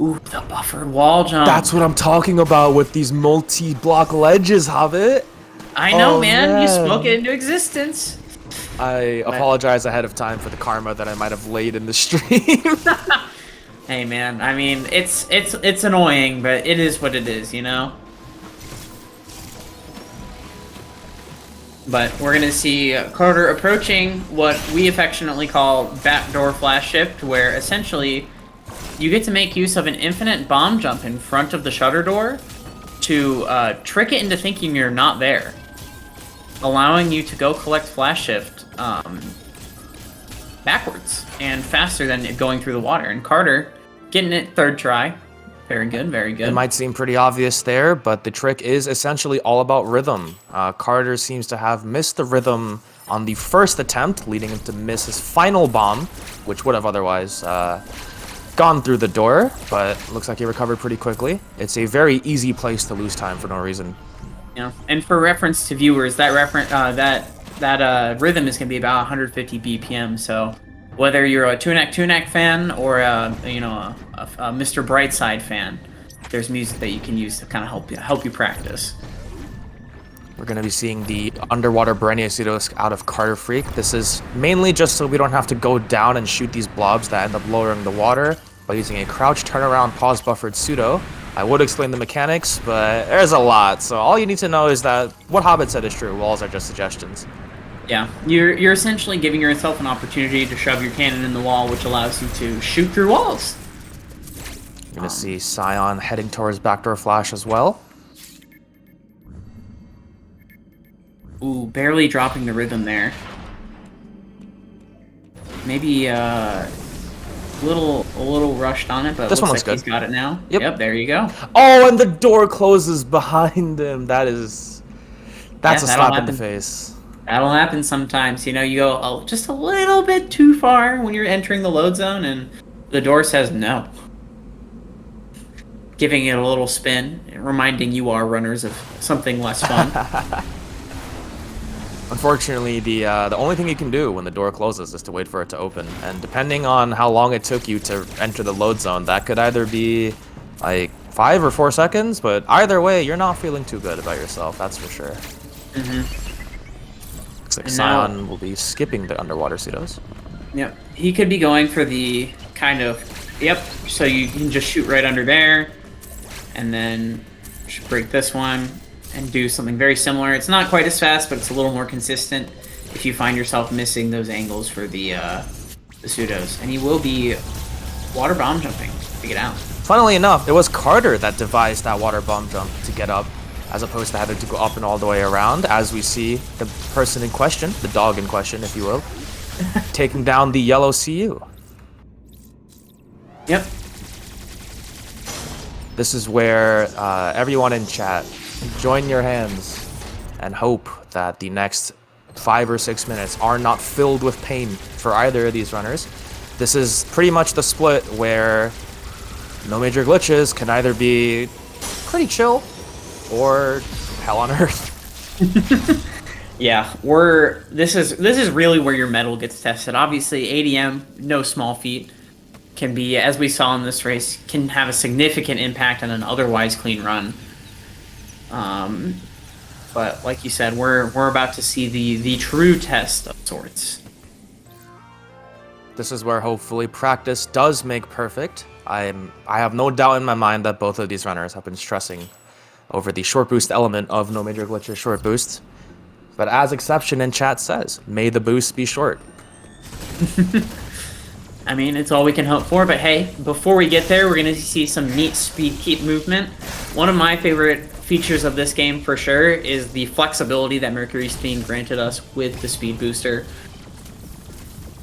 Ooh, the buffered wall jump. That's what I'm talking about with these multi-block ledges, Hobbit. I know, man. You spoke it into existence. I apologize ahead of time for the karma that I might have laid in the stream. Hey, man. I mean, it's annoying, but it is what it is, you know? But we're going to see Carter approaching what we affectionately call backdoor flash shift, where essentially you get to make use of an infinite bomb jump in front of the shutter door to trick it into thinking you're not there, allowing you to go collect flash shift backwards and faster than going through the water. And Carter getting it third try. Very good, very good. It might seem pretty obvious there, but the trick is essentially all about rhythm. Carter seems to have missed the rhythm on the first attempt, leading him to miss his final bomb, which would have otherwise gone through the door, but looks like he recovered pretty quickly. It's a very easy place to lose time for no reason. Yeah, and for reference to viewers, that rhythm is going to be about 150 BPM, so whether you're a Tunak fan or a Mr. Brightside fan, there's music that you can use to kind of help you practice. We're going to be seeing the underwater Berenia pseudos out of karterfreak. This is mainly just so we don't have to go down and shoot these blobs that end up lowering the water by using a crouch turnaround pause buffered pseudo. I would explain the mechanics, but there's a lot, so all you need to know is that what Hobbit said is true. Walls are just suggestions. Yeah, you're essentially giving yourself an opportunity to shove your cannon in the wall, which allows you to shoot through walls. You're going to see Scion heading towards backdoor flash as well. Ooh, barely dropping the rhythm there. Maybe a little rushed on it, but this looks looks like good. He's got it now. Yep, there you go. Oh, and the door closes behind him. That's a slap in the face. That'll happen sometimes. You know, you go just a little bit too far when you're entering the load zone, and the door says no. Giving it a little spin, reminding you are runners of something less fun. Unfortunately, the only thing you can do when the door closes is to wait for it to open. And depending on how long it took you to enter the load zone, that could either be like 5 or 4 seconds, but either way, you're not feeling too good about yourself, that's for sure. Looks like Scion will be skipping the underwater pseudos. Yep, he could be going for the kind of, yep, so you can just shoot right under there, and then break this one, and do something very similar. It's not quite as fast, but it's a little more consistent if you find yourself missing those angles for the pseudos. And he will be water bomb jumping to get out. Funnily enough, it was Carter that devised that water bomb jump to get up, as opposed to having to go up and all the way around, as we see the person in question, the dog in question, if you will, taking down the yellow CU. Yep. This is where everyone in chat, join your hands and hope that the next 5 or 6 minutes are not filled with pain for either of these runners. This is pretty much the split where no major glitches can either be pretty chill or hell on earth. Yeah, this is really where your metal gets tested. Obviously, ADM, no small feat, can be, as we saw in this race, can have a significant impact on an otherwise clean run. But like you said, we're about to see the true test of sorts. This is where hopefully practice does make perfect. I have no doubt in my mind that both of these runners have been stressing over the short boost element of no major glitches short boost. But as exception in chat says, may the boost be short. I mean, it's all we can hope for, but hey, before we get there, we're going to see some neat speed keep movement. One of my favorite features of this game, for sure, is the flexibility that Mercury's being granted us with the speed booster.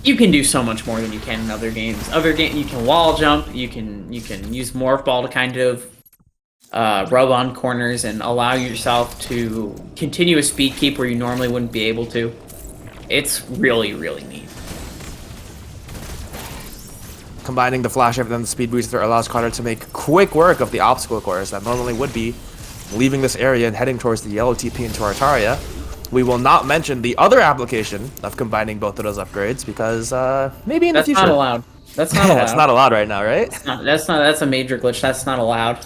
You can do so much more than you can in other games. You can wall jump, you can use Morph Ball to kind of rub on corners and allow yourself to continue a speed keep where you normally wouldn't be able to. It's really, really neat. Combining the flash and the speed booster allows Carter to make quick work of the obstacle course that normally would be leaving this area and heading towards the yellow TP into Artaria. We will not mention the other application of combining both of those upgrades because maybe in the future. That's not allowed. That's not allowed. That's not allowed right now, right? That's a major glitch. That's not allowed.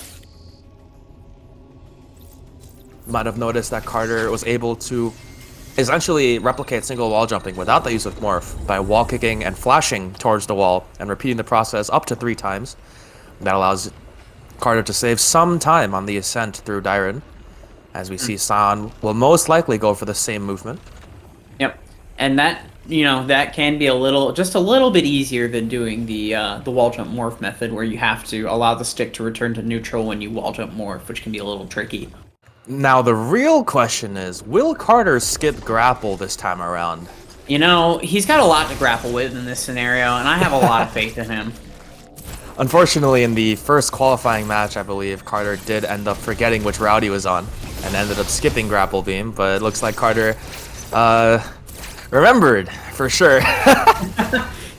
Might have noticed that Carter was able to essentially replicate single wall jumping without the use of Morph by wall kicking and flashing towards the wall and repeating the process up to 3 times. That allows Carter to save some time on the ascent through Dyron. As we see, Scion will most likely go for the same movement. Yep, and that that can be just a little bit easier than doing the wall jump morph method, where you have to allow the stick to return to neutral when you wall jump morph, which can be a little tricky. Now the real question is, will Carter skip grapple this time around? You know, he's got a lot to grapple with in this scenario, and I have a lot of faith in him. Unfortunately, in the first qualifying match, I believe, Carter did end up forgetting which route he was on and ended up skipping grapple beam, but it looks like Carter remembered for sure.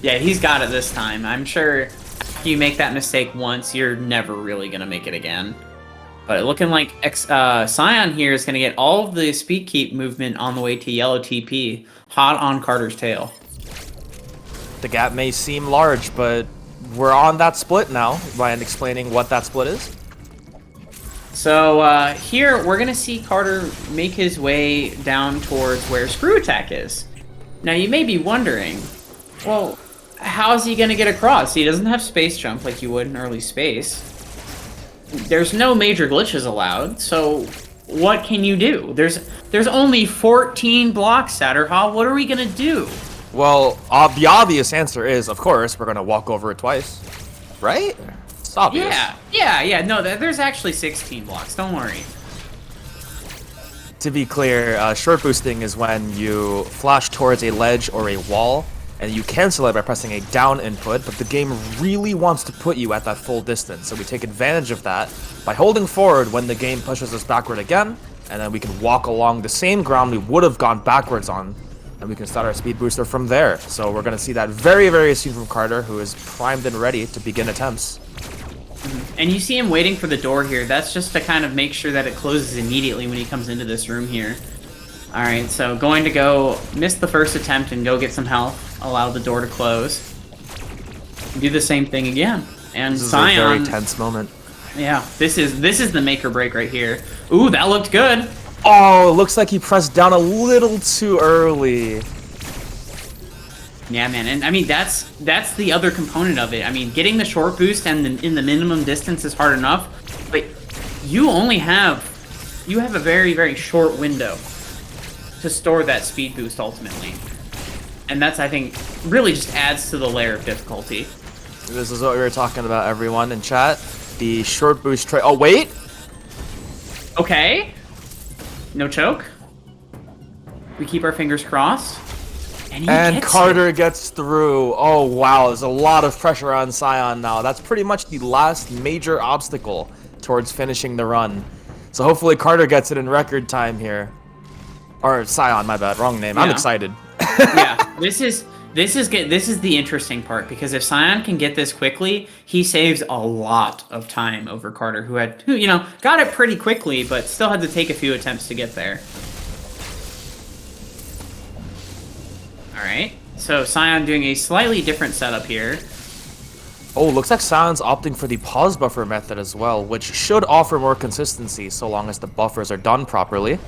Yeah, he's got it this time. I'm sure if you make that mistake once, you're never really going to make it again. But looking like Scion here is going to get all of the speed keep movement on the way to yellow TP, hot on Carter's tail. The gap may seem large, but we're on that split now. Mind explaining what that split is? So here we're going to see Carter make his way down towards where Screw Attack is. Now you may be wondering, well, how is he going to get across? He doesn't have space jump like you would in early space. There's no major glitches allowed, so what can you do? There's only 14 blocks, Satterhaw. What are we gonna do? Well, the obvious answer is, of course, we're gonna walk over it twice, right? It's obvious. Yeah. No, there's actually 16 blocks. Don't worry. To be clear, short boosting is when you flash towards a ledge or a wall, and you cancel it by pressing a down input, but the game really wants to put you at that full distance, so we take advantage of that by holding forward when the game pushes us backward again, and then we can walk along the same ground we would have gone backwards on, and we can start our speed booster from there. So we're going to see that very, very soon from Carter, who is primed and ready to begin attempts. And you see him waiting for the door here. That's just to kind of make sure that it closes immediately when he comes into this room here. Alright, so going to go miss the first attempt and go get some health. Allow the door to close. Do the same thing again. And this is Scion, a very tense moment. Yeah, this is the make or break right here. Ooh, that looked good. Oh, it looks like he pressed down a little too early. Yeah, man, and I mean that's the other component of it. I mean, getting the short boost and in the minimum distance is hard enough, but you have a very short window to store that speed boost ultimately, and that's I think really just adds to the layer of difficulty. This is what we were talking about, everyone in chat. The short boost tray. Oh wait, Okay, no choke. We keep our fingers crossed. And and Carter gets through. Oh wow, there's a lot of pressure on Scion now. That's pretty much the last major obstacle towards finishing the run. So hopefully Carter gets it in record time here. Or Scion, my bad, wrong name. I'm Yeah. excited. Yeah, this is the interesting part because if Scion can get this quickly, he saves a lot of time over Carter, who you know got it pretty quickly, but still had to take a few attempts to get there. All right, so Scion doing a slightly different setup here. Oh, looks like Scion's opting for the pause buffer method as well, which should offer more consistency so long as the buffers are done properly.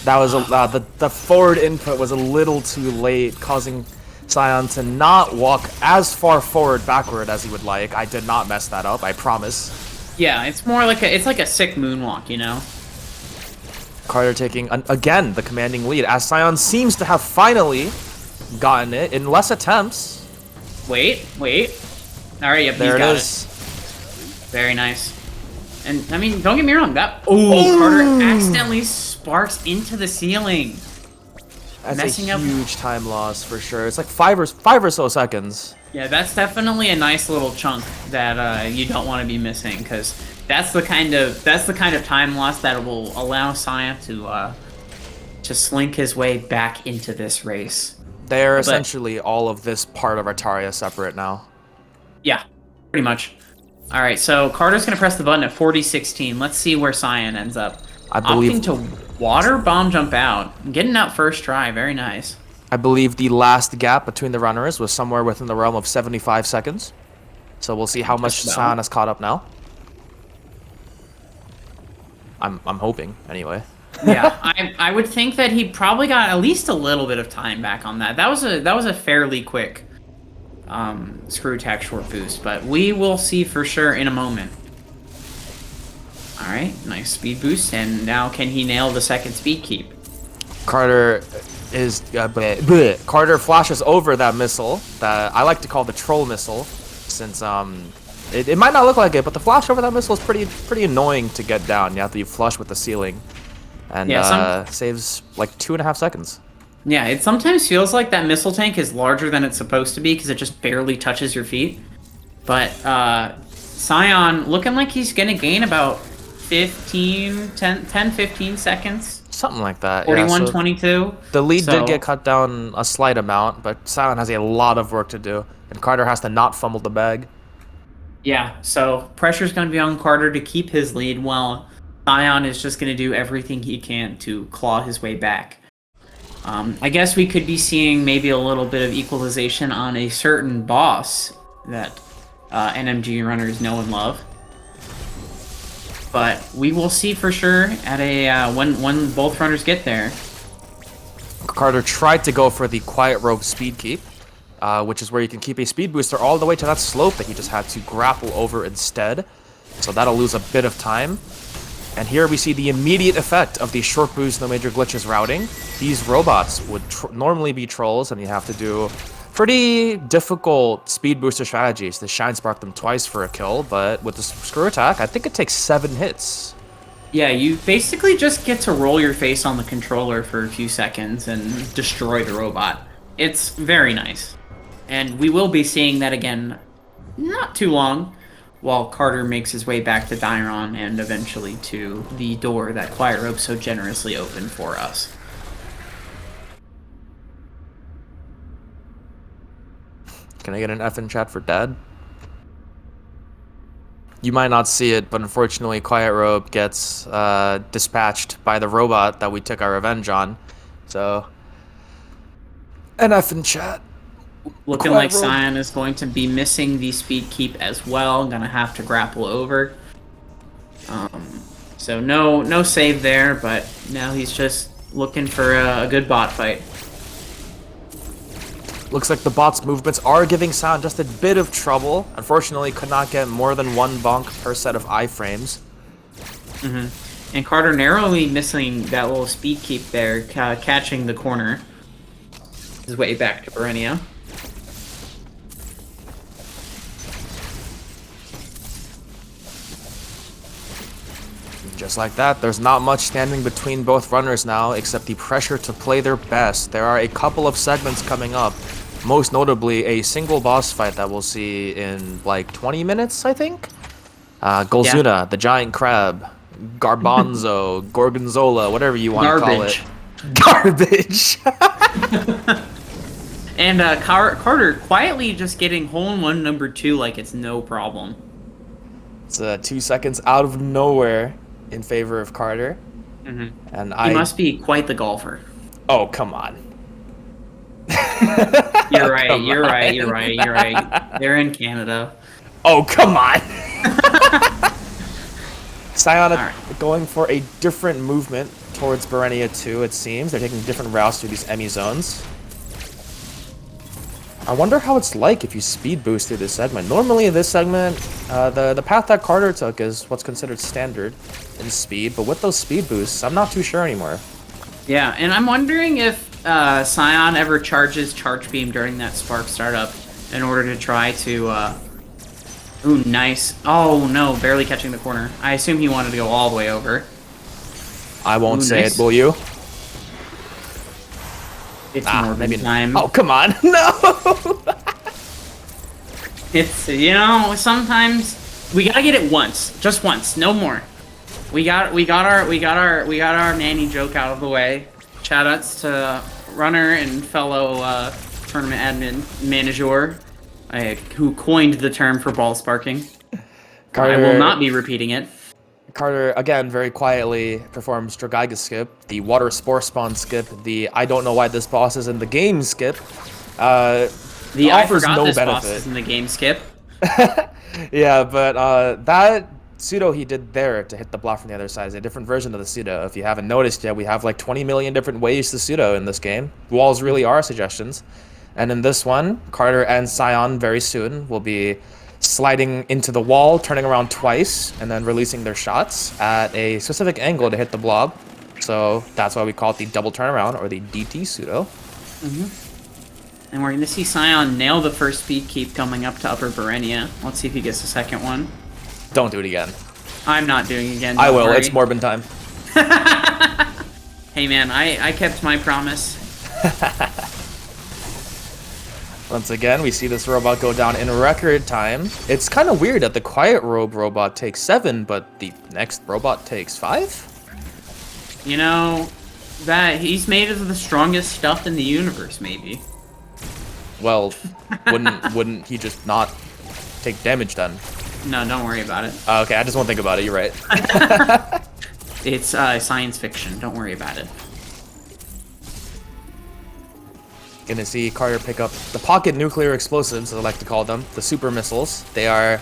That was the forward input was a little too late, causing Scion to not walk as far forward backward as he would like. I did not mess that up, I promise. Yeah, it's more like it's like a sick moonwalk, you know. Carter taking, again, the commanding lead, as Scion seems to have finally gotten it in less attempts. Wait. All right, yep, There he's it got is. it. Very nice. And I mean, don't get me wrong. Carter accidentally sparks into the ceiling. That's Messing a up. huge time loss for sure. It's like five or so seconds. Yeah, that's definitely a nice little chunk that you don't want to be missing because that's the kind of time loss that will allow Scion to slink his way back into this race. They're essentially all of this part of Artaria separate now. Yeah, pretty much. All right, so Carter's gonna press the button at 40-16. Let's see where Scion ends up. I believe Opting to water bomb jump out, getting out first try. Very nice. I believe the last gap between the runners was somewhere within the realm of 75 seconds. So we'll see how much Just about. Scion has caught up now. I'm hoping anyway. Yeah, I would think that he probably got at least a little bit of time back on that. That was a fairly quick screw attack short boost, but we will see for sure in a moment. All right, nice speed boost, and now can he nail the second speed keep? Carter is Carter flashes over that missile that I like to call the troll missile, since it might not look like it, but the flash over that missile is pretty annoying to get down. You have to be flush with the ceiling, and saves like 2.5 seconds. Yeah, it sometimes feels like that missile tank is larger than it's supposed to be because it just barely touches your feet. But Scion looking like he's gonna gain about 10, 15 seconds. Something like that. 41, yeah, so 22. the lead did get cut down a slight amount, but Scion has a lot of work to do, and Carter has to not fumble the bag. Yeah, so pressure's going to be on Carter to keep his lead while Scion is just going to do everything he can to claw his way back. I guess we could be seeing maybe a little bit of equalization on a certain boss that NMG runners know and love. But we will see for sure at a when both runners get there. Carter tried to go for the quiet rope speed keep, which is where you can keep a speed booster all the way to that slope that he just had to grapple over instead. So that'll lose a bit of time. And here we see the immediate effect of the short boost no major glitches routing. These robots would normally be trolls, and you have to do pretty difficult speed booster strategies to shine spark them twice for a kill, but with the screw attack, I think it takes 7 hits. Yeah, you basically just get to roll your face on the controller for a few seconds and destroy the robot. It's very nice. And we will be seeing that again not too long while Carter makes his way back to Dairon and eventually to the door that Quiet Rope so generously opened for us. Can I get an F in chat for Dad? You might not see it, but unfortunately Quiet Rope gets dispatched by the robot that we took our revenge on. So, an F in chat. Looking Quiet like robe. Scion is going to be missing the speed keep as well. Gonna have to grapple over. So no save there, but now he's just looking for a good bot fight. Looks like the bot's movements are giving Scion just a bit of trouble. Unfortunately, could not get more than one bonk per set of iframes. And Carter narrowly missing that little speed keep there, catching the corner. His way back to Berenia. Just like that, there's not much standing between both runners now, except the pressure to play their best. There are a couple of segments coming up, most notably a single boss fight that we'll see in like 20 minutes, I think? Golzuna, Yeah. the giant crab, Garbanzo, Gorgonzola, whatever you want to call it. Garbage! And Carter quietly just getting hole-in-one number 2 like it's no problem. It's 2 seconds out of nowhere in favor of Carter. And He must be quite the golfer. Oh, come on. You're right, you're right, you're right, you're right. They're in Canada. Oh, come on! Scion Alright. going for a different movement towards Berenia 2, it seems. They're taking different routes through these Emmy zones. I wonder how it's like if you speed boost through this segment. Normally in this segment, the path that Carter took is what's considered standard in speed, but with those speed boosts, I'm not too sure anymore. Yeah, and I'm wondering if Scion ever charges Charge Beam during that Spark startup in order to try to... Ooh, nice. Oh, no, barely catching the corner. I assume he wanted to go all the way over. I won't say nice. it, will you? It's more than time. Oh, come on. No! It's, you know, sometimes we gotta get it once. Just once, no more. We got our Manny joke out of the way. Shoutouts to runner and fellow tournament admin manager who coined the term for ball sparking. Carter, I will not be repeating it. Carter, again, very quietly performs Dragaiga skip, the water spore spawn skip, the I don't know why this boss is in the game skip. The I offers forgot no this benefit. boss is in the game skip. Yeah, but that pseudo he did there to hit the block from the other side is a different version of the pseudo. If you haven't noticed yet, we have like 20 million different ways to pseudo in this game. Walls really are suggestions. And in this one, Carter and Scion very soon will be sliding into the wall, turning around twice, and then releasing their shots at a specific angle to hit the blob. So that's why we call it the double turnaround, or the DT pseudo. And we're going to see Scion nail the first speed keep coming up to upper Berenia. Let's see if he gets the second one. Don't do it again. I'm not doing it again. I will. Worry. It's Morbin time. Hey man, I kept my promise. Once again, we see this robot go down in record time. It's kind of weird that the Quiet Robe robot takes 7, but the next robot takes 5? You know, that he's made of the strongest stuff in the universe, maybe. Well, wouldn't he just not take damage then? No, don't worry about it. Okay, I just won't think about it, you're right. It's science fiction, don't worry about it. Gonna see Carter pick up the pocket nuclear explosives, as I like to call them, the super missiles. They are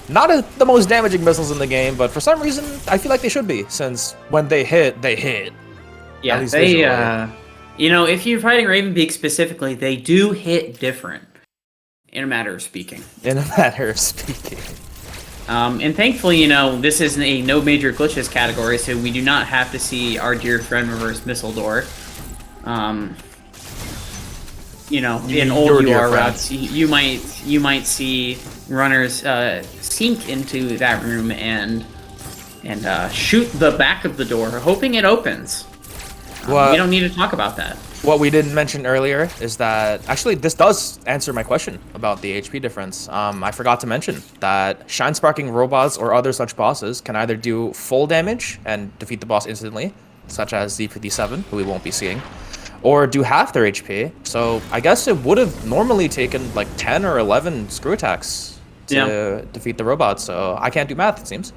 not the most damaging missiles in the game, but for some reason, I feel like they should be, since when they hit, they hit. Yeah, they, you know, if you're fighting Ravenpeak specifically, they do hit different, in a matter of speaking. In a matter of speaking. And thankfully, you know, this is a no major glitches category, so we do not have to see our dear friend reverse missile door. You know, in old UR routes, you might see runners sink into that room and shoot the back of the door, hoping it opens. We don't need to talk about that. What we didn't mention earlier is that, actually, this does answer my question about the HP difference. I forgot to mention that Shine Sparking robots or other such bosses can either do full damage and defeat the boss instantly, such as Z57, who we won't be seeing, or do half their HP. So I guess it would have normally taken like 10 or 11 screw attacks to defeat the robot, so I can't do math, it seems.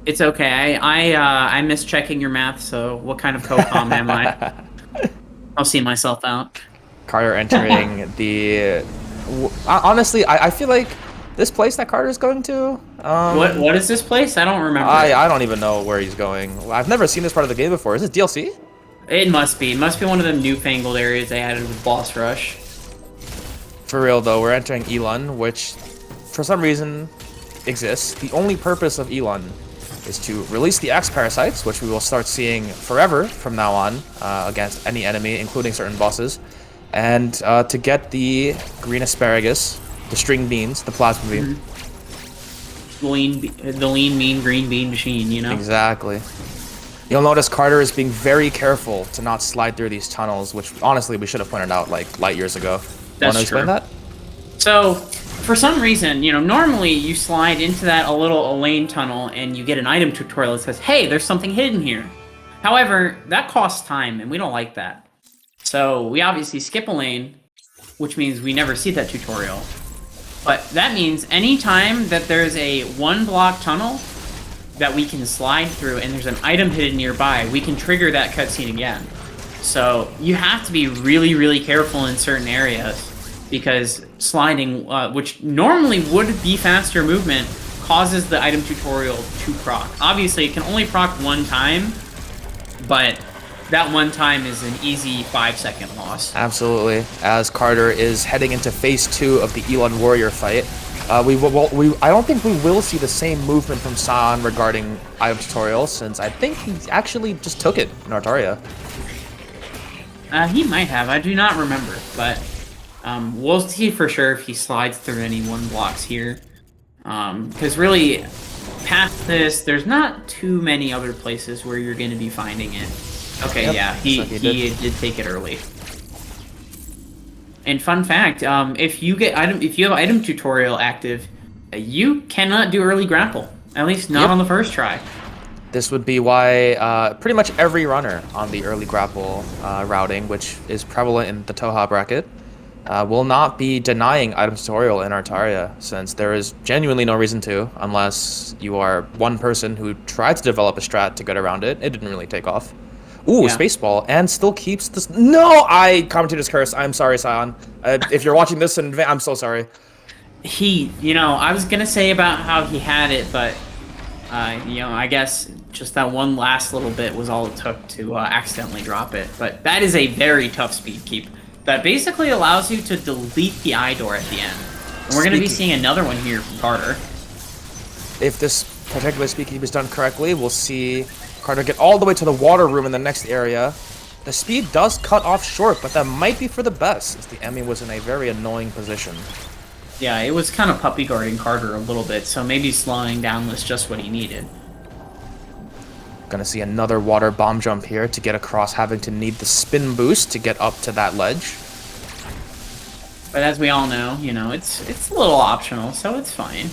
It's okay. I miss checking your math, so what kind of co-com am I? I'll see myself out. Carter entering the... Honestly, I feel like this place that Carter's going to... What is this place? I don't remember. I don't even know where he's going. I've never seen this part of the game before. Is this DLC? It must be. It must be one of them newfangled areas they added with Boss Rush. For real, though, we're entering Elon, which, for some reason, exists. The only purpose of Elon is to release the X parasites, which we will start seeing forever from now on against any enemy, including certain bosses, and to get the green asparagus, the string beans, the plasma bean. The lean, mean, green bean machine, you know? Exactly. You'll notice Carter is being very careful to not slide through these tunnels, which honestly we should have pointed out like light years ago. Want to explain that? So, for some reason, you know, normally you slide into that little lane tunnel and you get an item tutorial that says, hey, there's something hidden here. However, that costs time and we don't like that. So, we obviously skip a lane, which means we never see that tutorial. But that means anytime that there's a one-block tunnel that we can slide through and there's an item hidden nearby, we can trigger that cutscene again. So you have to be really, really careful in certain areas because sliding, which normally would be faster movement, causes the item tutorial to proc. Obviously, it can only proc one time, but that one time is an easy 5-second loss. Absolutely. As Carter is heading into phase 2 of the Elon Warrior fight, I don't think we will see the same movement from Scion regarding item tutorials, since I think he actually just took it in Artaria. He might have. I do not remember, but we'll see for sure if he slides through any one blocks here. Because really, past this, there's not too many other places where you're going to be finding it. Okay, yep. Yeah, he did take it early. And fun fact, if you have item tutorial active, you cannot do early grapple. At least not on the first try. This would be why pretty much every runner on the early grapple routing, which is prevalent in the Toha bracket, will not be denying item tutorial in Artaria, since there is genuinely no reason to, unless you are one person who tried to develop a strat to get around it. It didn't really take off. Ooh, yeah. Spaceball, and still keeps this. No, commentator's curse. I'm sorry, Scion. If you're watching this in advance, I'm so sorry. I was gonna say about how he had it, but I guess just that one last little bit was all it took to accidentally drop it. But that is a very tough speed keep. That basically allows you to delete the eye door at the end. And we're gonna be seeing another one here from Carter. If this particular speed keep is done correctly, we'll see Carter get all the way to the water room in the next area. The speed does cut off short, but that might be for the best, as the Emmy was in a very annoying position. Yeah, it was kind of puppy guarding Carter a little bit, so maybe slowing down was just what he needed. Gonna see another water bomb jump here to get across, having to need the spin boost to get up to that ledge. But as we all know, it's a little optional, so it's fine.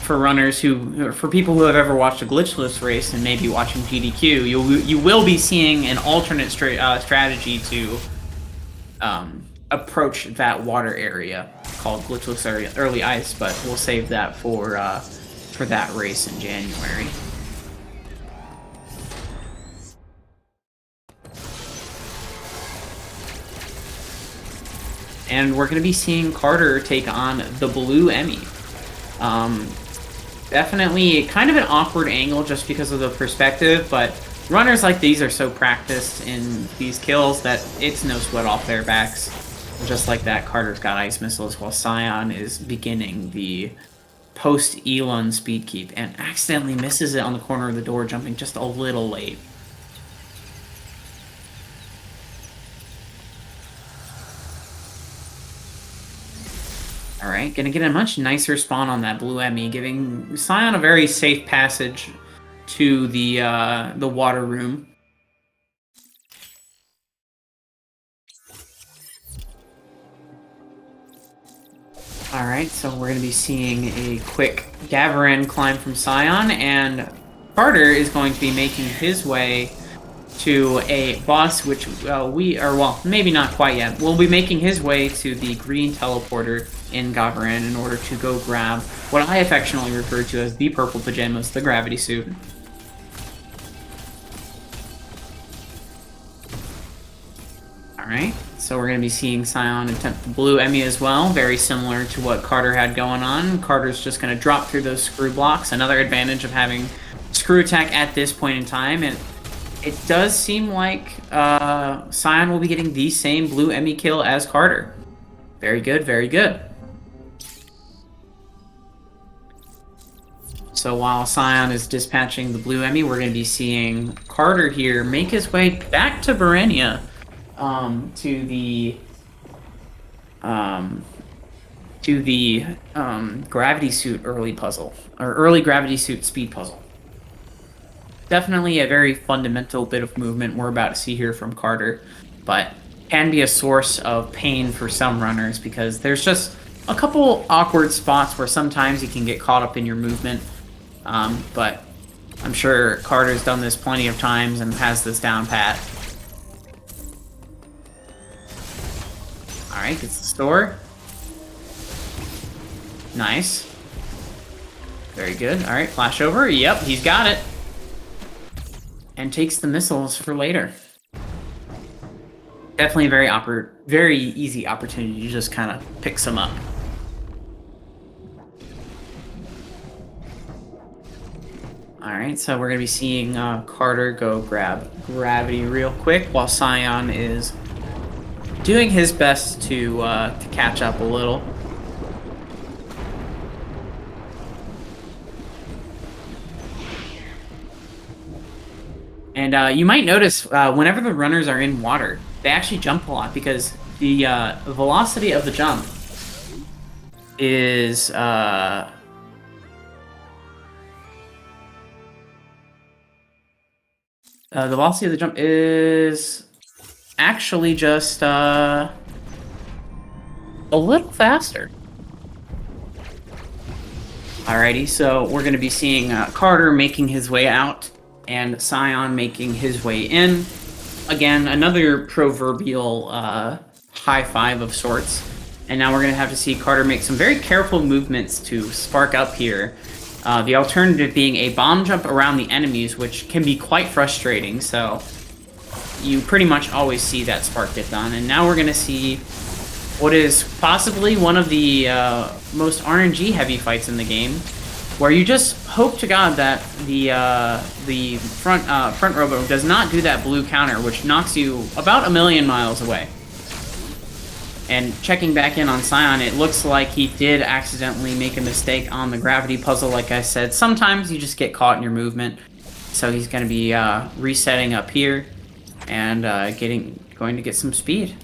For runners for people who have ever watched a glitchless race and maybe watching GDQ, you will be seeing an alternate strategy to approach that water area called glitchless early ice, but we'll save that for that race in January. And we're going to be seeing Carter take on the blue Emmy. Definitely kind of an awkward angle just because of the perspective, but runners like these are so practiced in these kills that it's no sweat off their backs. Just like that, Carter's got ice missiles while Scion is beginning the post-Elon speed keep and accidentally misses it on the corner of the door, jumping just a little late. Alright, gonna get a much nicer spawn on that blue Emmy, giving Scion a very safe passage to the water room. Alright, so we're gonna be seeing a quick Gavarin climb from Scion, and Carter is going to be making his way to a boss which maybe not quite yet. We'll be making his way to the green teleporter in Gavarin in order to go grab what I affectionately refer to as the purple pajamas, the gravity suit. Alright, So we're going to be seeing Scion attempt the blue Emmy as well, very similar to what Carter had going on. Carter's just going to drop through those screw blocks. Another advantage of having screw attack at this point in time, and it does seem like Scion will be getting the same blue Emmy kill as Carter. Very good, very good. So while Scion is dispatching the blue Emmy, we're going to be seeing Carter here make his way back to Berenia to the gravity suit early puzzle, or early gravity suit speed puzzle. Definitely a very fundamental bit of movement we're about to see here from Carter, but can be a source of pain for some runners because there's just a couple awkward spots where sometimes you can get caught up in your movement. But I'm sure Carter's done this plenty of times and has this down pat. Alright, gets the store. Nice. Very good. Alright, flash over. Yep, he's got it. And takes the missiles for later. Definitely a very easy opportunity to just kind of pick some up. Alright, so we're going to be seeing Carter go grab gravity real quick while Scion is doing his best to catch up a little. And you might notice whenever the runners are in water, they actually jump a lot because the velocity of the jump is... the velocity of the jump is actually just a little faster. Alrighty, so we're going to be seeing Carter making his way out and Scion making his way in. Again, another proverbial high five of sorts. And now we're going to have to see Carter make some very careful movements to spark up here. The alternative being a bomb jump around the enemies, which can be quite frustrating, so you pretty much always see that spark get done. And now we're going to see what is possibly one of the most RNG heavy fights in the game, where you just hope to God that the front robo does not do that blue counter, which knocks you about 1,000,000 miles away. And checking back in on Scion, it looks like he did accidentally make a mistake on the gravity puzzle, like I said. Sometimes you just get caught in your movement. So he's going to be resetting up here and going to get some speed.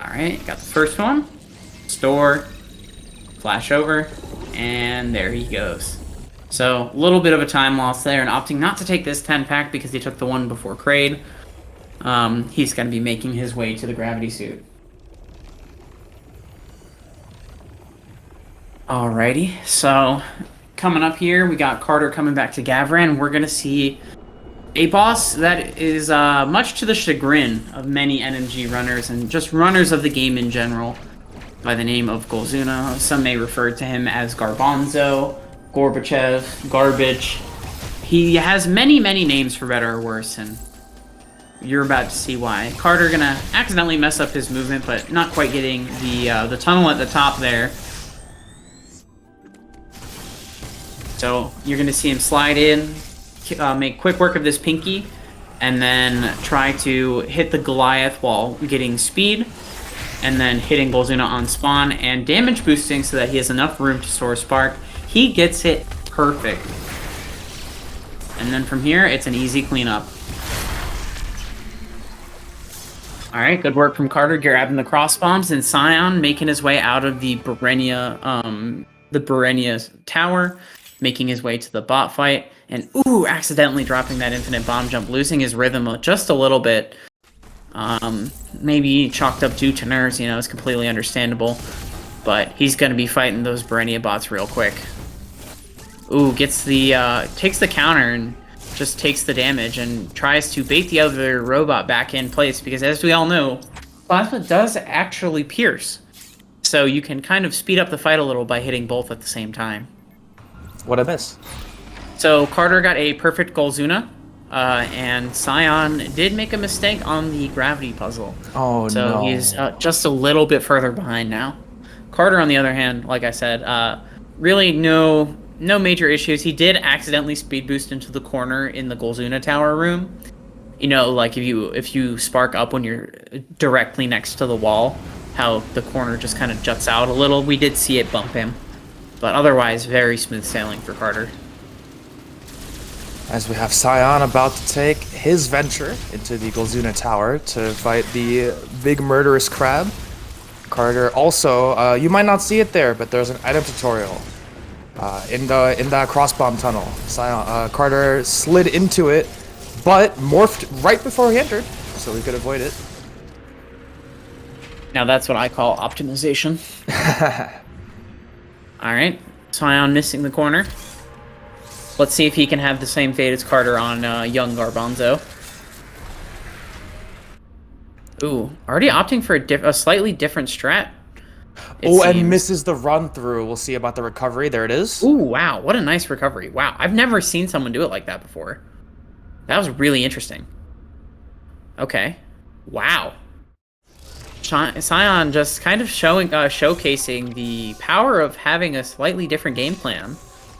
Alright, got the first one. Store, flash over, and there he goes. So, a little bit of a time loss there, and opting not to take this 10-pack because he took the one before Kraid. He's going to be making his way to the gravity suit. Alrighty, so coming up here, we got Carter coming back to Gavran. We're going to see a boss that is much to the chagrin of many NMG runners and just runners of the game in general, by the name of Golzuna. Some may refer to him as Garbanzo, Gorbachev, Garbage. He has many, many names for better or worse, and you're about to see why. Carter gonna accidentally mess up his movement, but not quite getting the tunnel at the top there. So you're gonna see him slide in, make quick work of this pinky, and then try to hit the Goliath while getting speed, and then hitting Golzuna on spawn and damage boosting so that he has enough room to store Spark. He gets it perfect. And then from here, it's an easy cleanup. Alright, good work from Carter grabbing the cross bombs, and Scion making his way out of the Berenia tower, making his way to the bot fight, and accidentally dropping that infinite bomb jump, losing his rhythm just a little bit. Maybe chalked up due to nerves, it's completely understandable. But he's going to be fighting those Berenia bots real quick. Gets the, takes the counter and just takes the damage and tries to bait the other robot back in place because, as we all know, plasma does actually pierce. So you can kind of speed up the fight a little by hitting both at the same time. What'd I miss? So Carter got a perfect Golzuna. And Scion did make a mistake on the gravity puzzle. Oh So no. he's just a little bit further behind now. Carter, on the other hand, like I said, really no major issues. He did accidentally speed boost into the corner in the Golzuna Tower room. You know, like if you spark up when you're directly next to the wall, how the corner just kind of juts out a little. We did see it bump him, but otherwise, very smooth sailing for Carter. As we have Scion about to take his venture into the Golzuna Tower to fight the big murderous crab. Carter also, you might not see it there, but there's an item tutorial in that cross-bomb tunnel. Carter slid into it, but morphed right before he entered, so we could avoid it. Now that's what I call optimization. All right, Scion missing the corner. Let's see if he can have the same fate as Carter on young Garbanzo. Ooh, already opting for a slightly different strat. And misses the run through. We'll see about the recovery. There it is. Ooh, wow, what a nice recovery. Wow, I've never seen someone do it like that before. That was really interesting. Okay, wow. Scion just kind of showcasing the power of having a slightly different game plan.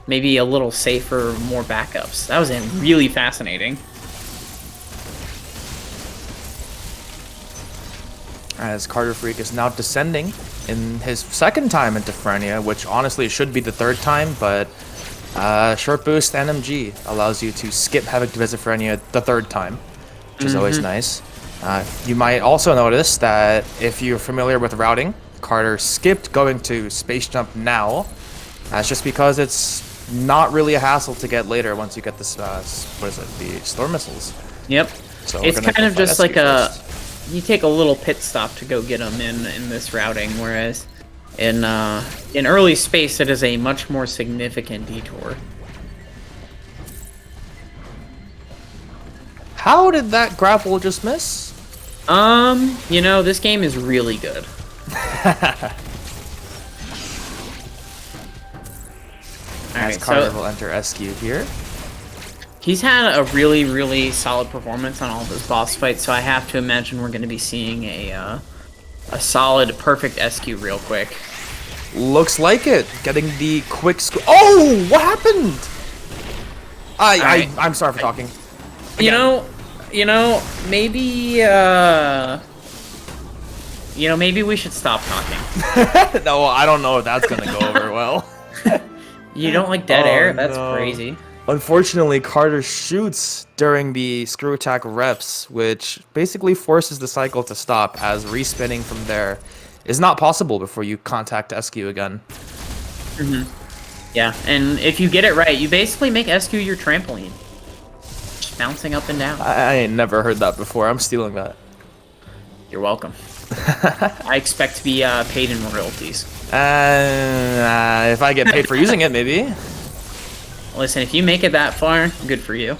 Maybe a little safer, more backups. That was really fascinating. As karterfreak is now descending in his second time into Frenia, which honestly should be the third time, but short boost NMG allows you to skip Havoc to visit Frenia the third time, which is always nice. You might also notice that if you're familiar with routing, Carter skipped going to Space Jump now. That's just because it's not really a hassle to get later once you get this, what is it, the Storm Missiles. Yep. So it's kind of just like first. you take a little pit stop to go get them in this routing, whereas in early space it is a much more significant detour. How did that grapple just miss? You know, this game is really good. As Carter will enter SQ here. He's had a really solid performance on all of his boss fights, so I have to imagine we're going to be seeing a solid, perfect SQ real quick. Looks like it. Getting the quick Oh, what happened? I'm sorry for talking. Again. You know, maybe maybe we should stop talking. No, I don't know if that's gonna go over well. You don't like dead air? That's crazy. Unfortunately, Carter shoots during the screw attack reps, which basically forces the cycle to stop, as respinning from there is not possible before you contact SQ again. Yeah, and if you get it right, you basically make SQ your trampoline. Just bouncing up and down. I ain't never heard that before. I'm stealing that. You're welcome. I expect to be paid in royalties. If I get paid for using it, maybe. Listen, if you make it that far, good for you.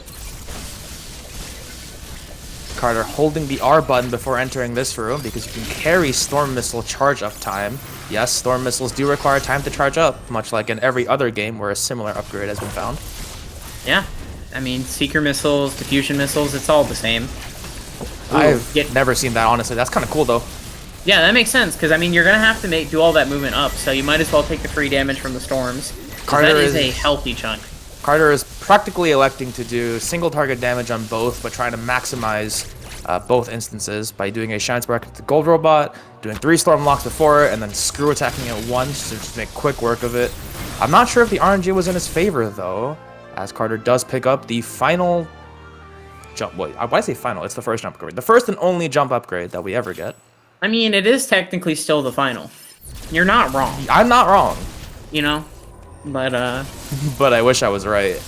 Carter holding the R button before entering this room because you can carry Storm Missile charge up time. Yes, Storm Missiles do require time to charge up, much like in every other game where a similar upgrade has been found. Yeah, I mean, Seeker Missiles, Diffusion Missiles, it's all the same. I've never seen that, honestly. That's kind of cool, though. Yeah, that makes sense, because, I mean, you're going to have to do all that movement up, so you might as well take the free damage from the storms. That is a healthy chunk. Carter is practically electing to do single target damage on both, but trying to maximize both instances by doing a Shine Spark with the Gold Robot, doing 3 Storm Locks before it, and then screw attacking it once to just make quick work of it. I'm not sure if the RNG was in his favor, though, as Carter does pick up the final jump. Wait, why do I say final? It's the first jump upgrade. The first and only jump upgrade that we ever get. I mean, it is technically still the final. You're not wrong. I'm not wrong. You know? But I wish I was right.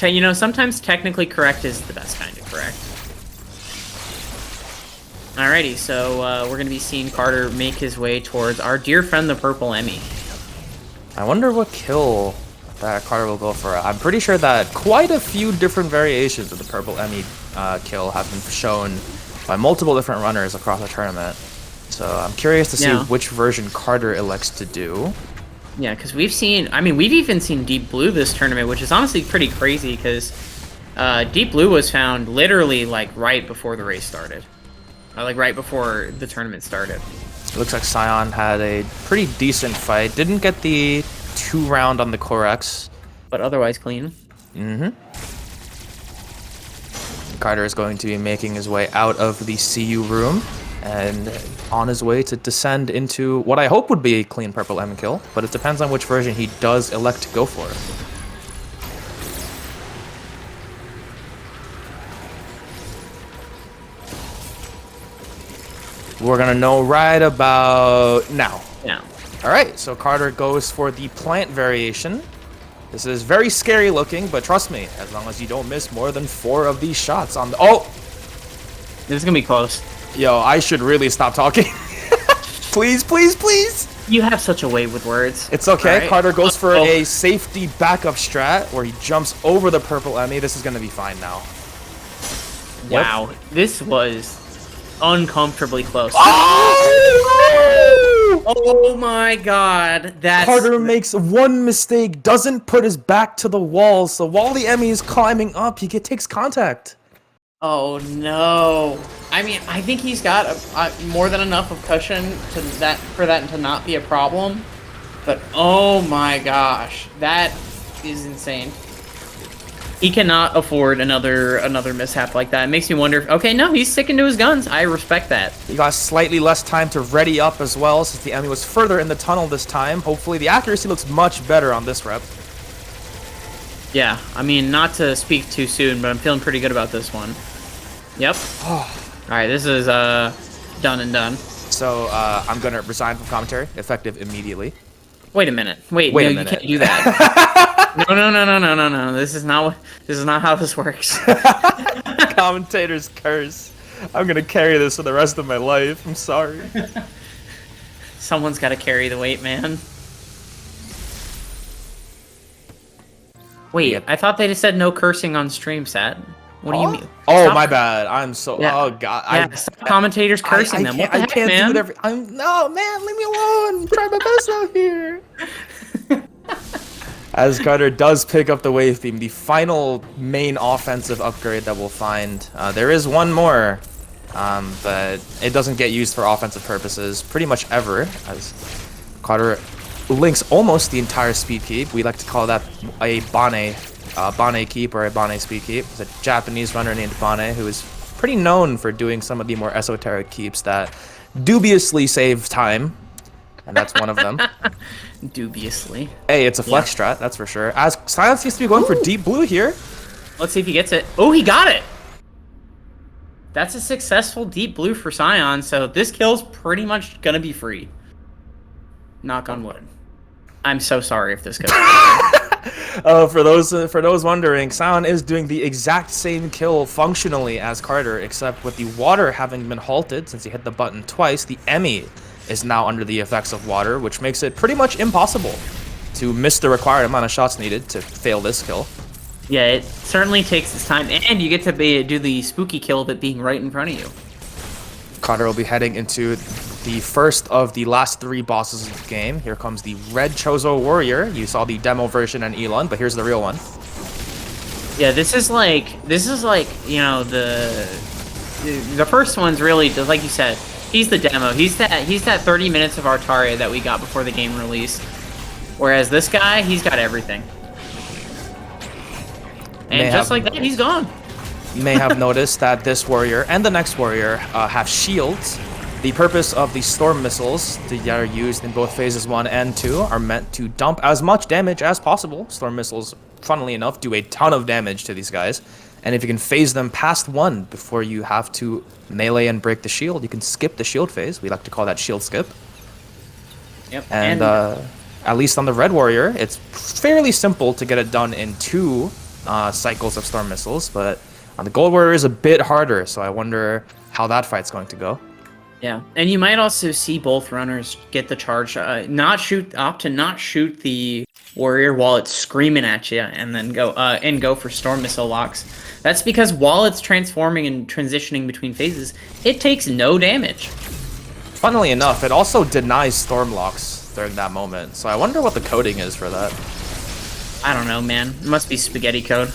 You know, sometimes technically correct is the best kind of correct. Alrighty, so we're going to be seeing Carter make his way towards our dear friend, the Purple Emmy. I wonder what kill that Carter will go for. I'm pretty sure that quite a few different variations of the Purple Emmy kill have been shown by multiple different runners across the tournament. So I'm curious to see which version Carter elects to do. Yeah, because we've seen, I mean, we've even seen Deep Blue this tournament, which is honestly pretty crazy because Deep Blue was found literally like right before the race started. Like right before the tournament started. It looks like Scion had a pretty decent fight. Didn't get the 2-round on the Corex. But otherwise clean. Mm-hmm. Carter is going to be making his way out of the CU room and on his way to descend into what I hope would be a clean purple M kill, but it depends on which version he does elect to go for. We're gonna know right about now. Yeah. Alright, so Carter goes for the plant variation. This is very scary looking, but trust me, as long as you don't miss more than 4 of these shots on the— Oh! This is gonna be close. Yo, I should really stop talking. Please, please, please! You have such a way with words. It's okay, Right. Carter goes for a safety backup strat where he jumps over the purple Emmy. This is gonna be fine now. Wow, this was uncomfortably close. Oh! Oh my god, that's... Carter makes one mistake, doesn't put his back to the wall, so while the Emmy is climbing up, he takes contact. Oh no. I mean, I think he's got more than enough of cushion to for that to not be a problem. But oh my gosh, that is insane. He cannot afford another mishap like that. It makes me wonder if, okay, no, he's sticking to his guns. I respect that. He got slightly less time to ready up as well, since the Emmy was further in the tunnel this time. Hopefully the accuracy looks much better on this rep. Yeah, I mean, not to speak too soon, but I'm feeling pretty good about this one. Yep. Alright, this is done and done. So I'm gonna resign from commentary, effective immediately. Wait a minute. Wait a you minute. can't do that. No. This is not how this works. Commentator's curse. I'm gonna carry this for the rest of my life. I'm sorry. Someone's got to carry the weight, man. Wait, Yep. I thought they just said no cursing on stream, Sat. What do you mean? Oh, Stop. my bad. I'm so. Yeah. Oh god. Yeah, stop commentators cursing them. What the I heck, can't man? do it every. No, man. Leave me alone. I'm trying my best out here. As Carter does pick up the wave beam, the final main offensive upgrade that we'll find. There is one more, but it doesn't get used for offensive purposes pretty much ever. As Carter links almost the entire speed keep. We like to call that a Bane keep or a Bane speed keep. It's a Japanese runner named Bane who is pretty known for doing some of the more esoteric keeps that dubiously save time, and that's one of them. Dubiously. Hey, it's a flex strat, that's for sure. As Silence seems to be going for Deep Blue here. Let's see if he gets it. Oh, he got it! That's a successful Deep Blue for Scion, so this kill's pretty much gonna be free. Knock on wood. I'm so sorry if this goes. For those wondering, Scion is doing the exact same kill functionally as Carter, except with the water having been halted since he hit the button twice, the Emmy is now under the effects of water, which makes it pretty much impossible to miss the required amount of shots needed to fail this kill. Yeah, it certainly takes its time, and you get to do the spooky kill of it being right in front of you. Carter will be heading into the first of the last 3 bosses of the game. Here comes the Red Chozo Warrior. You saw the demo version and Elon, but here's the real one. Yeah, this is like, you know, the first one's really, like you said, he's the demo. He's that 30 minutes of Artaria that we got before the game release. Whereas this guy, he's got everything. And just like that, he's gone. You may have noticed that this warrior and the next warrior have shields. The purpose of the storm missiles that are used in both phases 1 and 2 are meant to dump as much damage as possible. Storm missiles, funnily enough, do a ton of damage to these guys. And if you can phase them past 1 before you have to melee and break the shield, you can skip the shield phase. We like to call that shield skip. Yep. And at least on the red warrior, it's fairly simple to get it done in 2 cycles of storm missiles, but on the gold warrior is a bit harder, so I wonder how that fight's going to go. Yeah, and you might also see both runners get the charge, opt to not shoot the warrior while it's screaming at you, and then go for storm missile locks. That's because while it's transforming and transitioning between phases, it takes no damage. Funnily enough, it also denies storm locks during that moment. So I wonder what the coding is for that. I don't know, man. It must be spaghetti code.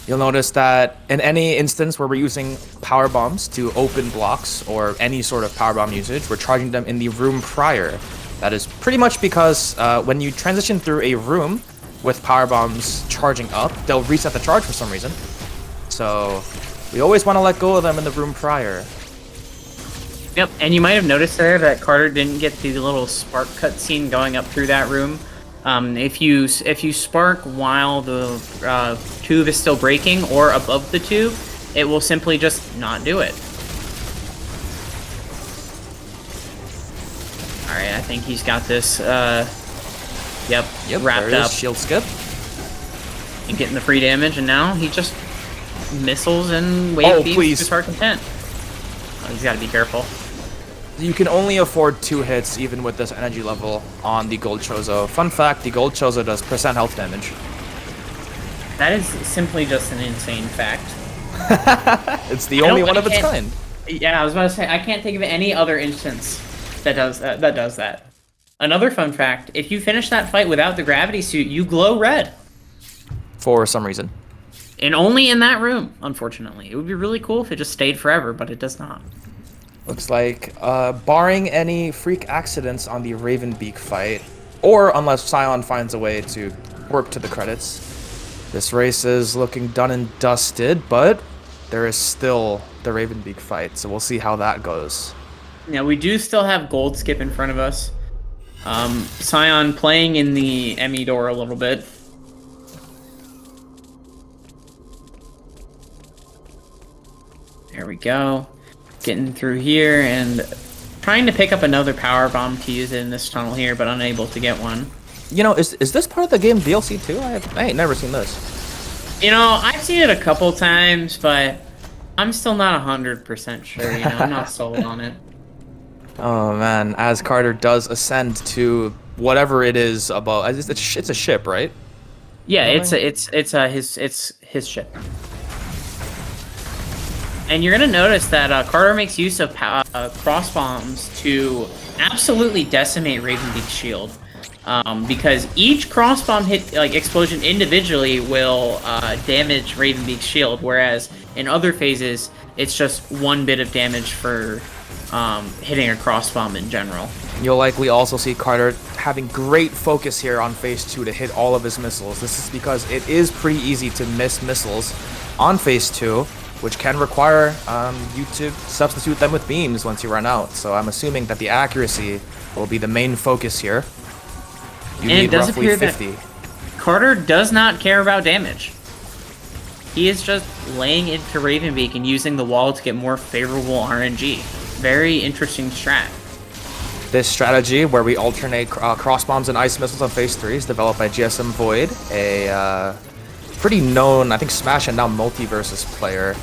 You'll notice that in any instance where we're using power bombs to open blocks or any sort of power bomb usage, we're charging them in the room prior. That is pretty much because when you transition through a room with power bombs charging up, they'll reset the charge for some reason. So we always want to let go of them in the room prior. Yep, and you might have noticed there that Carter didn't get the little spark cutscene going up through that room. If you spark while the tube is still breaking or above the tube, it will simply just not do it. All right, I think he's got this. Yep, wrapped up. Shield skip. And getting the free damage, and now he just missiles and wave beams to his heart content. Oh, he's got to be careful. You can only afford 2 hits even with this energy level on the Gold Chozo. Fun fact, the Gold Chozo does % health damage. That is simply just an insane fact. It's the only one of its kind. Yeah, I was about to say, I can't think of any other instance that does that. Another fun fact, if you finish that fight without the gravity suit, you glow red. For some reason. And only in that room, unfortunately. It would be really cool if it just stayed forever, but it does not. Looks like, barring any freak accidents on the Ravenbeak fight, or unless Scion finds a way to work to the credits, this race is looking done and dusted, but there is still the Ravenbeak fight, so we'll see how that goes. Now, we do still have Gold Skip in front of us. Scion playing in the Emmy door a little bit. There we go. Getting through here and trying to pick up another power bomb to use it in this tunnel here, but unable to get one. You know, is this part of the game DLC too? I ain't never seen this. You know, I've seen it a couple times, but I'm still not 100% sure, you know, I'm not sold on it. Oh man, as Carter does ascend to whatever it is above, it's a ship, right? Yeah, it's his ship. And you're gonna notice that Carter makes use of cross bombs to absolutely decimate Ravenbeak's shield, because each cross bomb hit explosion individually will damage Ravenbeak's shield, whereas in other phases it's just 1 bit of damage for hitting a cross bomb in general. You'll likely also see Carter having great focus here on phase 2 to hit all of his missiles. This is because it is pretty easy to miss missiles on phase 2, which can require you to substitute them with beams once you run out. So I'm assuming that the accuracy will be the main focus here. You need roughly 50. Carter does not care about damage. He is just laying into Ravenbeak and using the wall to get more favorable RNG. Very interesting strat. This strategy, where we alternate cross bombs and ice missiles on phase 3, is developed by GSM Void, a pretty known, I think, Smash and now Multiversus player.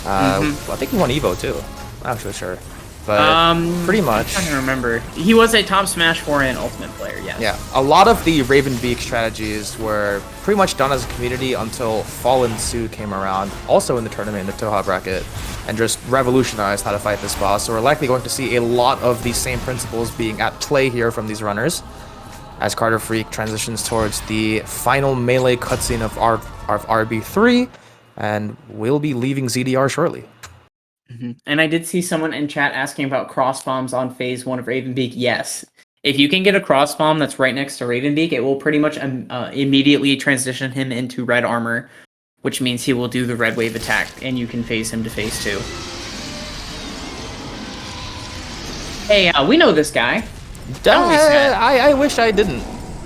I think he won Evo too. I'm not sure. But pretty much. I can't remember. He was a top Smash 4 and Ultimate player, yes. Yeah, a lot of the Ravenbeak strategies were pretty much done as a community until Fallen Sue came around, also in the tournament in the Toha bracket, and just revolutionized how to fight this boss. So we're likely going to see a lot of these same principles being at play here from these runners, as karterfreak transitions towards the final melee cutscene of RB3, and we'll be leaving ZDR shortly. And I did see someone in chat asking about cross bombs on phase 1 of Ravenbeak. Yes. If you can get a cross bomb that's right next to Ravenbeak, it will pretty much immediately transition him into red armor, which means he will do the red wave attack, and you can phase him to phase 2. Hey, we know this guy. I wish I didn't,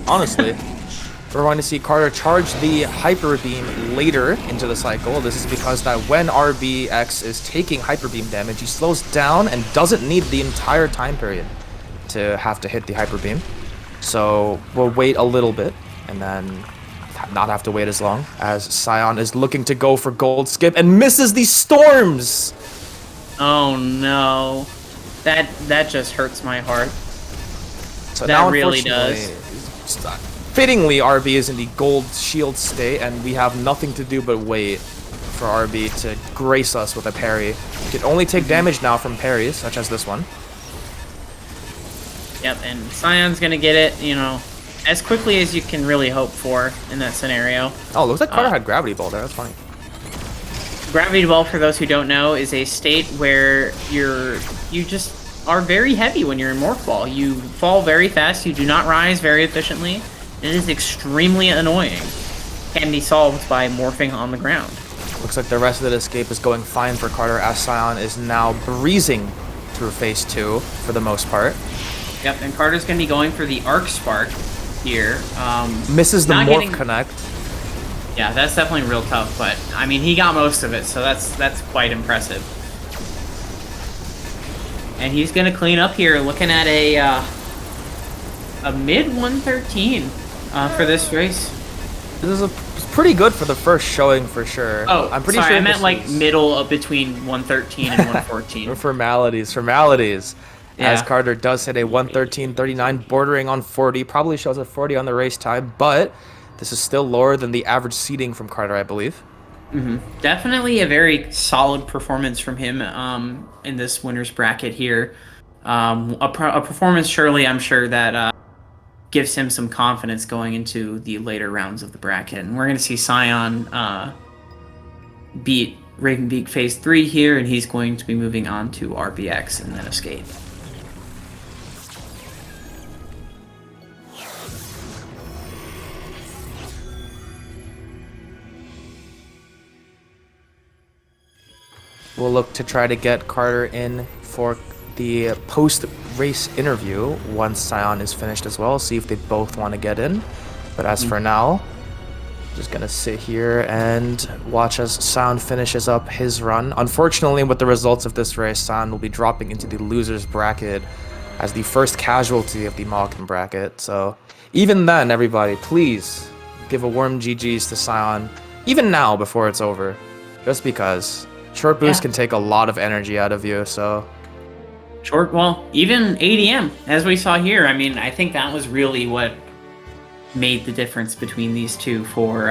honestly. We're going to see Carter charge the Hyper Beam later into the cycle. This is because that when RBX is taking Hyper Beam damage, he slows down and doesn't need the entire time period to have to hit the Hyper Beam. So we'll wait a little bit and then not have to wait as long, as Scion is looking to go for Gold Skip and misses the storms! Oh no. That just hurts my heart. So that now, really does. Fittingly, RB is in the gold shield state, and we have nothing to do but wait for RB to grace us with a parry. We can only take damage now from parries, such as this one. Yep, and Scion's gonna get it, you know, as quickly as you can really hope for in that scenario. Oh, looks like Carter had Gravity Ball there. That's funny. Gravity Ball, for those who don't know, is a state where you just are very heavy when you're in Morph Ball. You fall very fast, you do not rise very efficiently. It is extremely annoying. Can be solved by morphing on the ground. Looks like the rest of the escape is going fine for Carter, as Scion is now breezing through phase 2 for the most part. Yep, and Carter's going to be going for the Arc Spark here. Misses the Morph Connect. Yeah, that's definitely real tough, but I mean, he got most of it, so that's quite impressive. And he's going to clean up here, looking at a mid 113 for this race. This is pretty good for the first showing for sure. Oh, I'm pretty sorry, sure I meant like middle of between 113 and 114. formalities. Yeah. As Carter does hit a 113.39, bordering on 40, probably shows a 40 on the race time, but this is still lower than the average seeding from Carter, I believe. Definitely a very solid performance from him in this winner's bracket here. A performance, surely, I'm sure, that gives him some confidence going into the later rounds of the bracket. And we're going to see Scion beat Ravenbeak phase 3 here, and he's going to be moving on to RBX and then Escape. We'll look to try to get Carter in for the post-race interview once Scion is finished as well, see if they both want to get in. But as for now, just gonna sit here and watch as Scion finishes up his run. Unfortunately, with the results of this race, Scion will be dropping into the loser's bracket as the first casualty of the Mawkin bracket. So even then, everybody, please give a warm GG's to Scion, even now before it's over, just because short boost can take a lot of energy out of you. So well, even ADM, as we saw here, I mean, I think that was really what made the difference between these two for,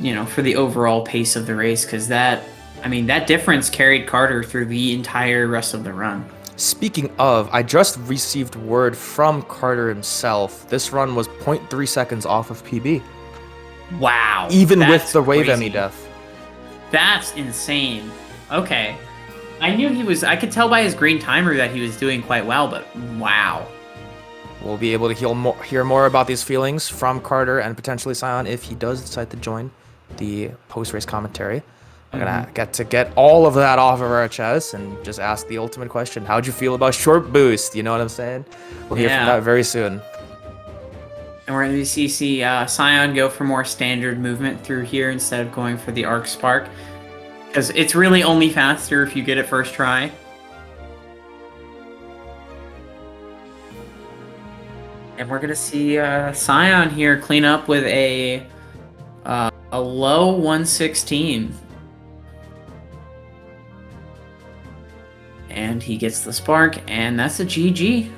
you know, for the overall pace of the race, because that difference carried Carter through the entire rest of the run. Speaking of, I just received word from Carter himself. This run was 0.3 seconds off of PB. Wow. Even with the Wave Emmy death. That's insane. Okay. I could tell by his green timer that he was doing quite well, but wow. We'll be able to hear more about these feelings from Carter and potentially Scion if he does decide to join the post-race commentary. We're gonna get all of that off of our chest and just ask the ultimate question. How'd you feel about short boost? You know what I'm saying? We'll hear from that very soon. And we're going to see Scion go for more standard movement through here instead of going for the Arc Spark. Because it's really only faster if you get it first try. And we're going to see Scion here clean up with a low 116. And he gets the spark, and that's a GG.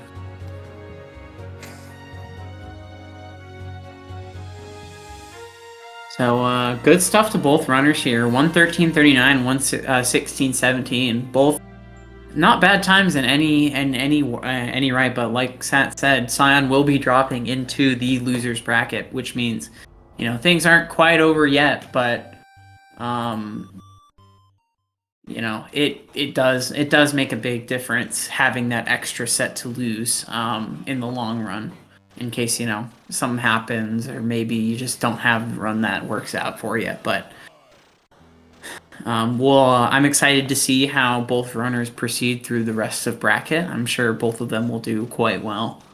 So good stuff to both runners here. 113.39, 116.17. Both not bad times in any right, but like Sat said, Scion will be dropping into the losers bracket, which means, you know, things aren't quite over yet, but you know, it does make a big difference having that extra set to lose in the long run. In case, you know, something happens, or maybe you just don't have the run that works out for you. But I'm excited to see how both runners proceed through the rest of bracket. I'm sure both of them will do quite well.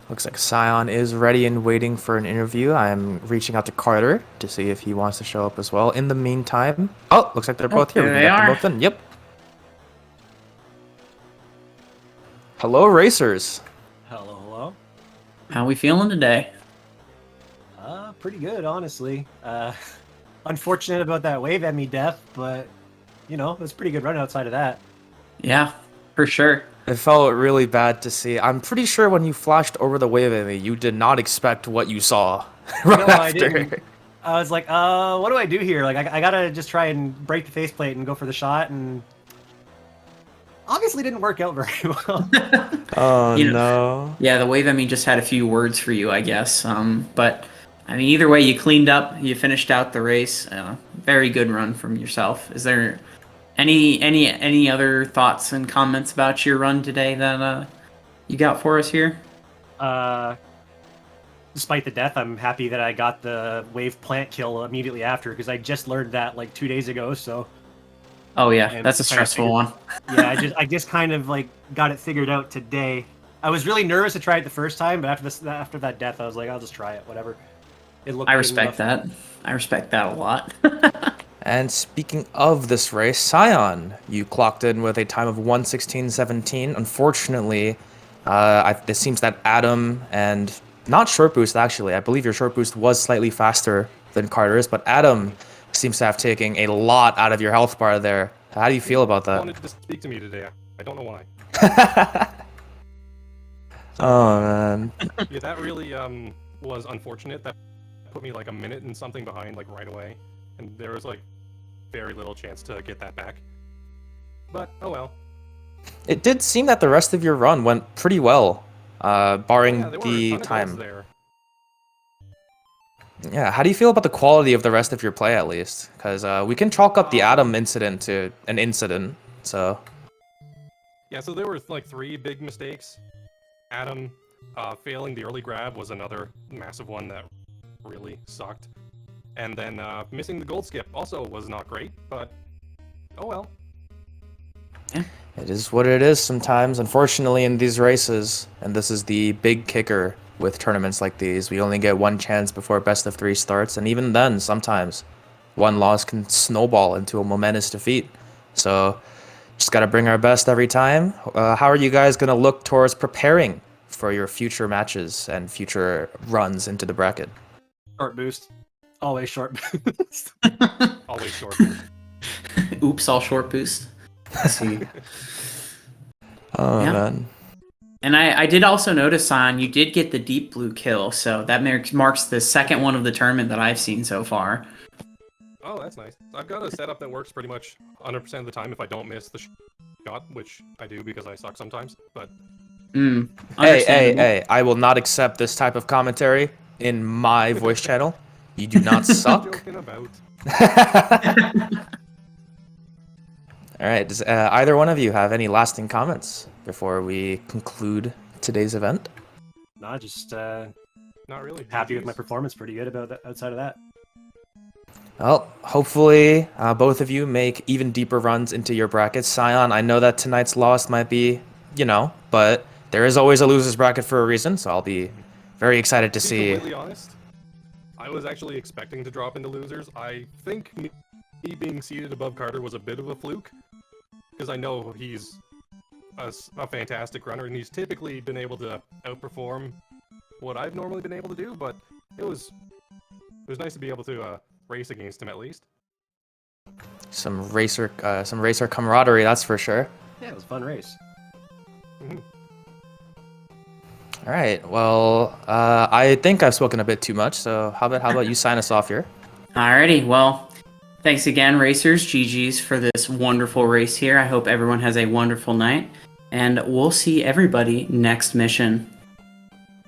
Looks like Scion is ready and waiting for an interview. I'm reaching out to Carter to see if he wants to show up as well. In the meantime, oh, looks like they're both here. We can get them both in. Yep. Hello, racers. Hello. How we feeling today? Pretty good, honestly. Unfortunate about that Wave Emmy death, but you know, it was a pretty good run outside of that. Yeah. for sure. It felt really bad to see. I'm pretty sure when you flashed over the wave at me, you did not expect what you saw right No, after. I didn't. I was like, what do I do here? Like, I gotta just try and break the faceplate and go for the shot, and obviously didn't work out very well. Oh You know, no. yeah, the wave, I mean, just had a few words for you, I guess. But I mean, either way, you cleaned up, you finished out the race. Very good run from yourself. Is there any other thoughts and comments about your run today that you got for us here? Despite the death, I'm happy that I got the wave plant kill immediately after, because I just learned that like 2 days ago. So Oh yeah, and that's a kinda stressful figured- one. yeah, I just kind of like got it figured out today. I was really nervous to try it the first time, but after that death, I was like, I'll just try it, whatever. It looked I good respect enough. that. I respect that a lot. And speaking of this race, Scion, you clocked in with a time of 1:16.17. Unfortunately, it seems that Adam and not short boost actually. I believe your short boost was slightly faster than Carter's, but Adam seems to have taken a lot out of your health bar there. How do you feel about that? Wanted to speak to me today. I don't know why. Oh man. Yeah, that really was unfortunate. That put me like a minute and something behind like right away, and there was like very little chance to get that back. But oh well. It did seem that the rest of your run went pretty well, barring Yeah, there were a the ton of time. goals there. Yeah, how do you feel about the quality of the rest of your play at least? Because we can chalk up the Adam incident to an incident, so... Yeah, so there were like 3 big mistakes. Adam failing the early grab was another massive one that really sucked. And then missing the gold skip also was not great, but oh well. It is what it is sometimes, unfortunately, in these races. And this is the big kicker with tournaments like these. We only get one chance before best of 3 starts, and even then, sometimes, one loss can snowball into a momentous defeat. So, just gotta bring our best every time. How are you guys gonna look towards preparing for your future matches and future runs into the bracket? Short boost, always short boost. Always short. Oops, all short boost. Let's see. Oh, Yeah. man. And I did also notice, Sion, you did get the deep blue kill, so that marks the second one of the tournament that I've seen so far. Oh, that's nice. I've got a setup that works pretty much 100% of the time if I don't miss the shot, which I do because I suck sometimes, but... Hey, Understandable. hey, I will not accept this type of commentary in my voice channel. You do not suck. Joking about. All right, does either one of you have any lasting comments before we conclude today's event? Nah, just Not really. happy with my GGs. performance. Pretty good about that. Outside of that, Well, hopefully both of you make even deeper runs into your brackets. Scion, I know that tonight's loss might be, but there is always a loser's bracket for a reason, so I'll be very excited to To be see. completely honest, I was actually expecting to drop into losers. I think me being seated above Carter was a bit of a fluke, because I know he's a fantastic runner, and he's typically been able to outperform what I've normally been able to do, but it was nice to be able to race against him at least. Some racer camaraderie, that's for sure. yeah, it was a fun race. All right, well, I think I've spoken a bit too much, so how about you sign us off here? Alrighty, well, thanks again, racers. GG's for this wonderful race here. I hope everyone has a wonderful night, and we'll see everybody next mission.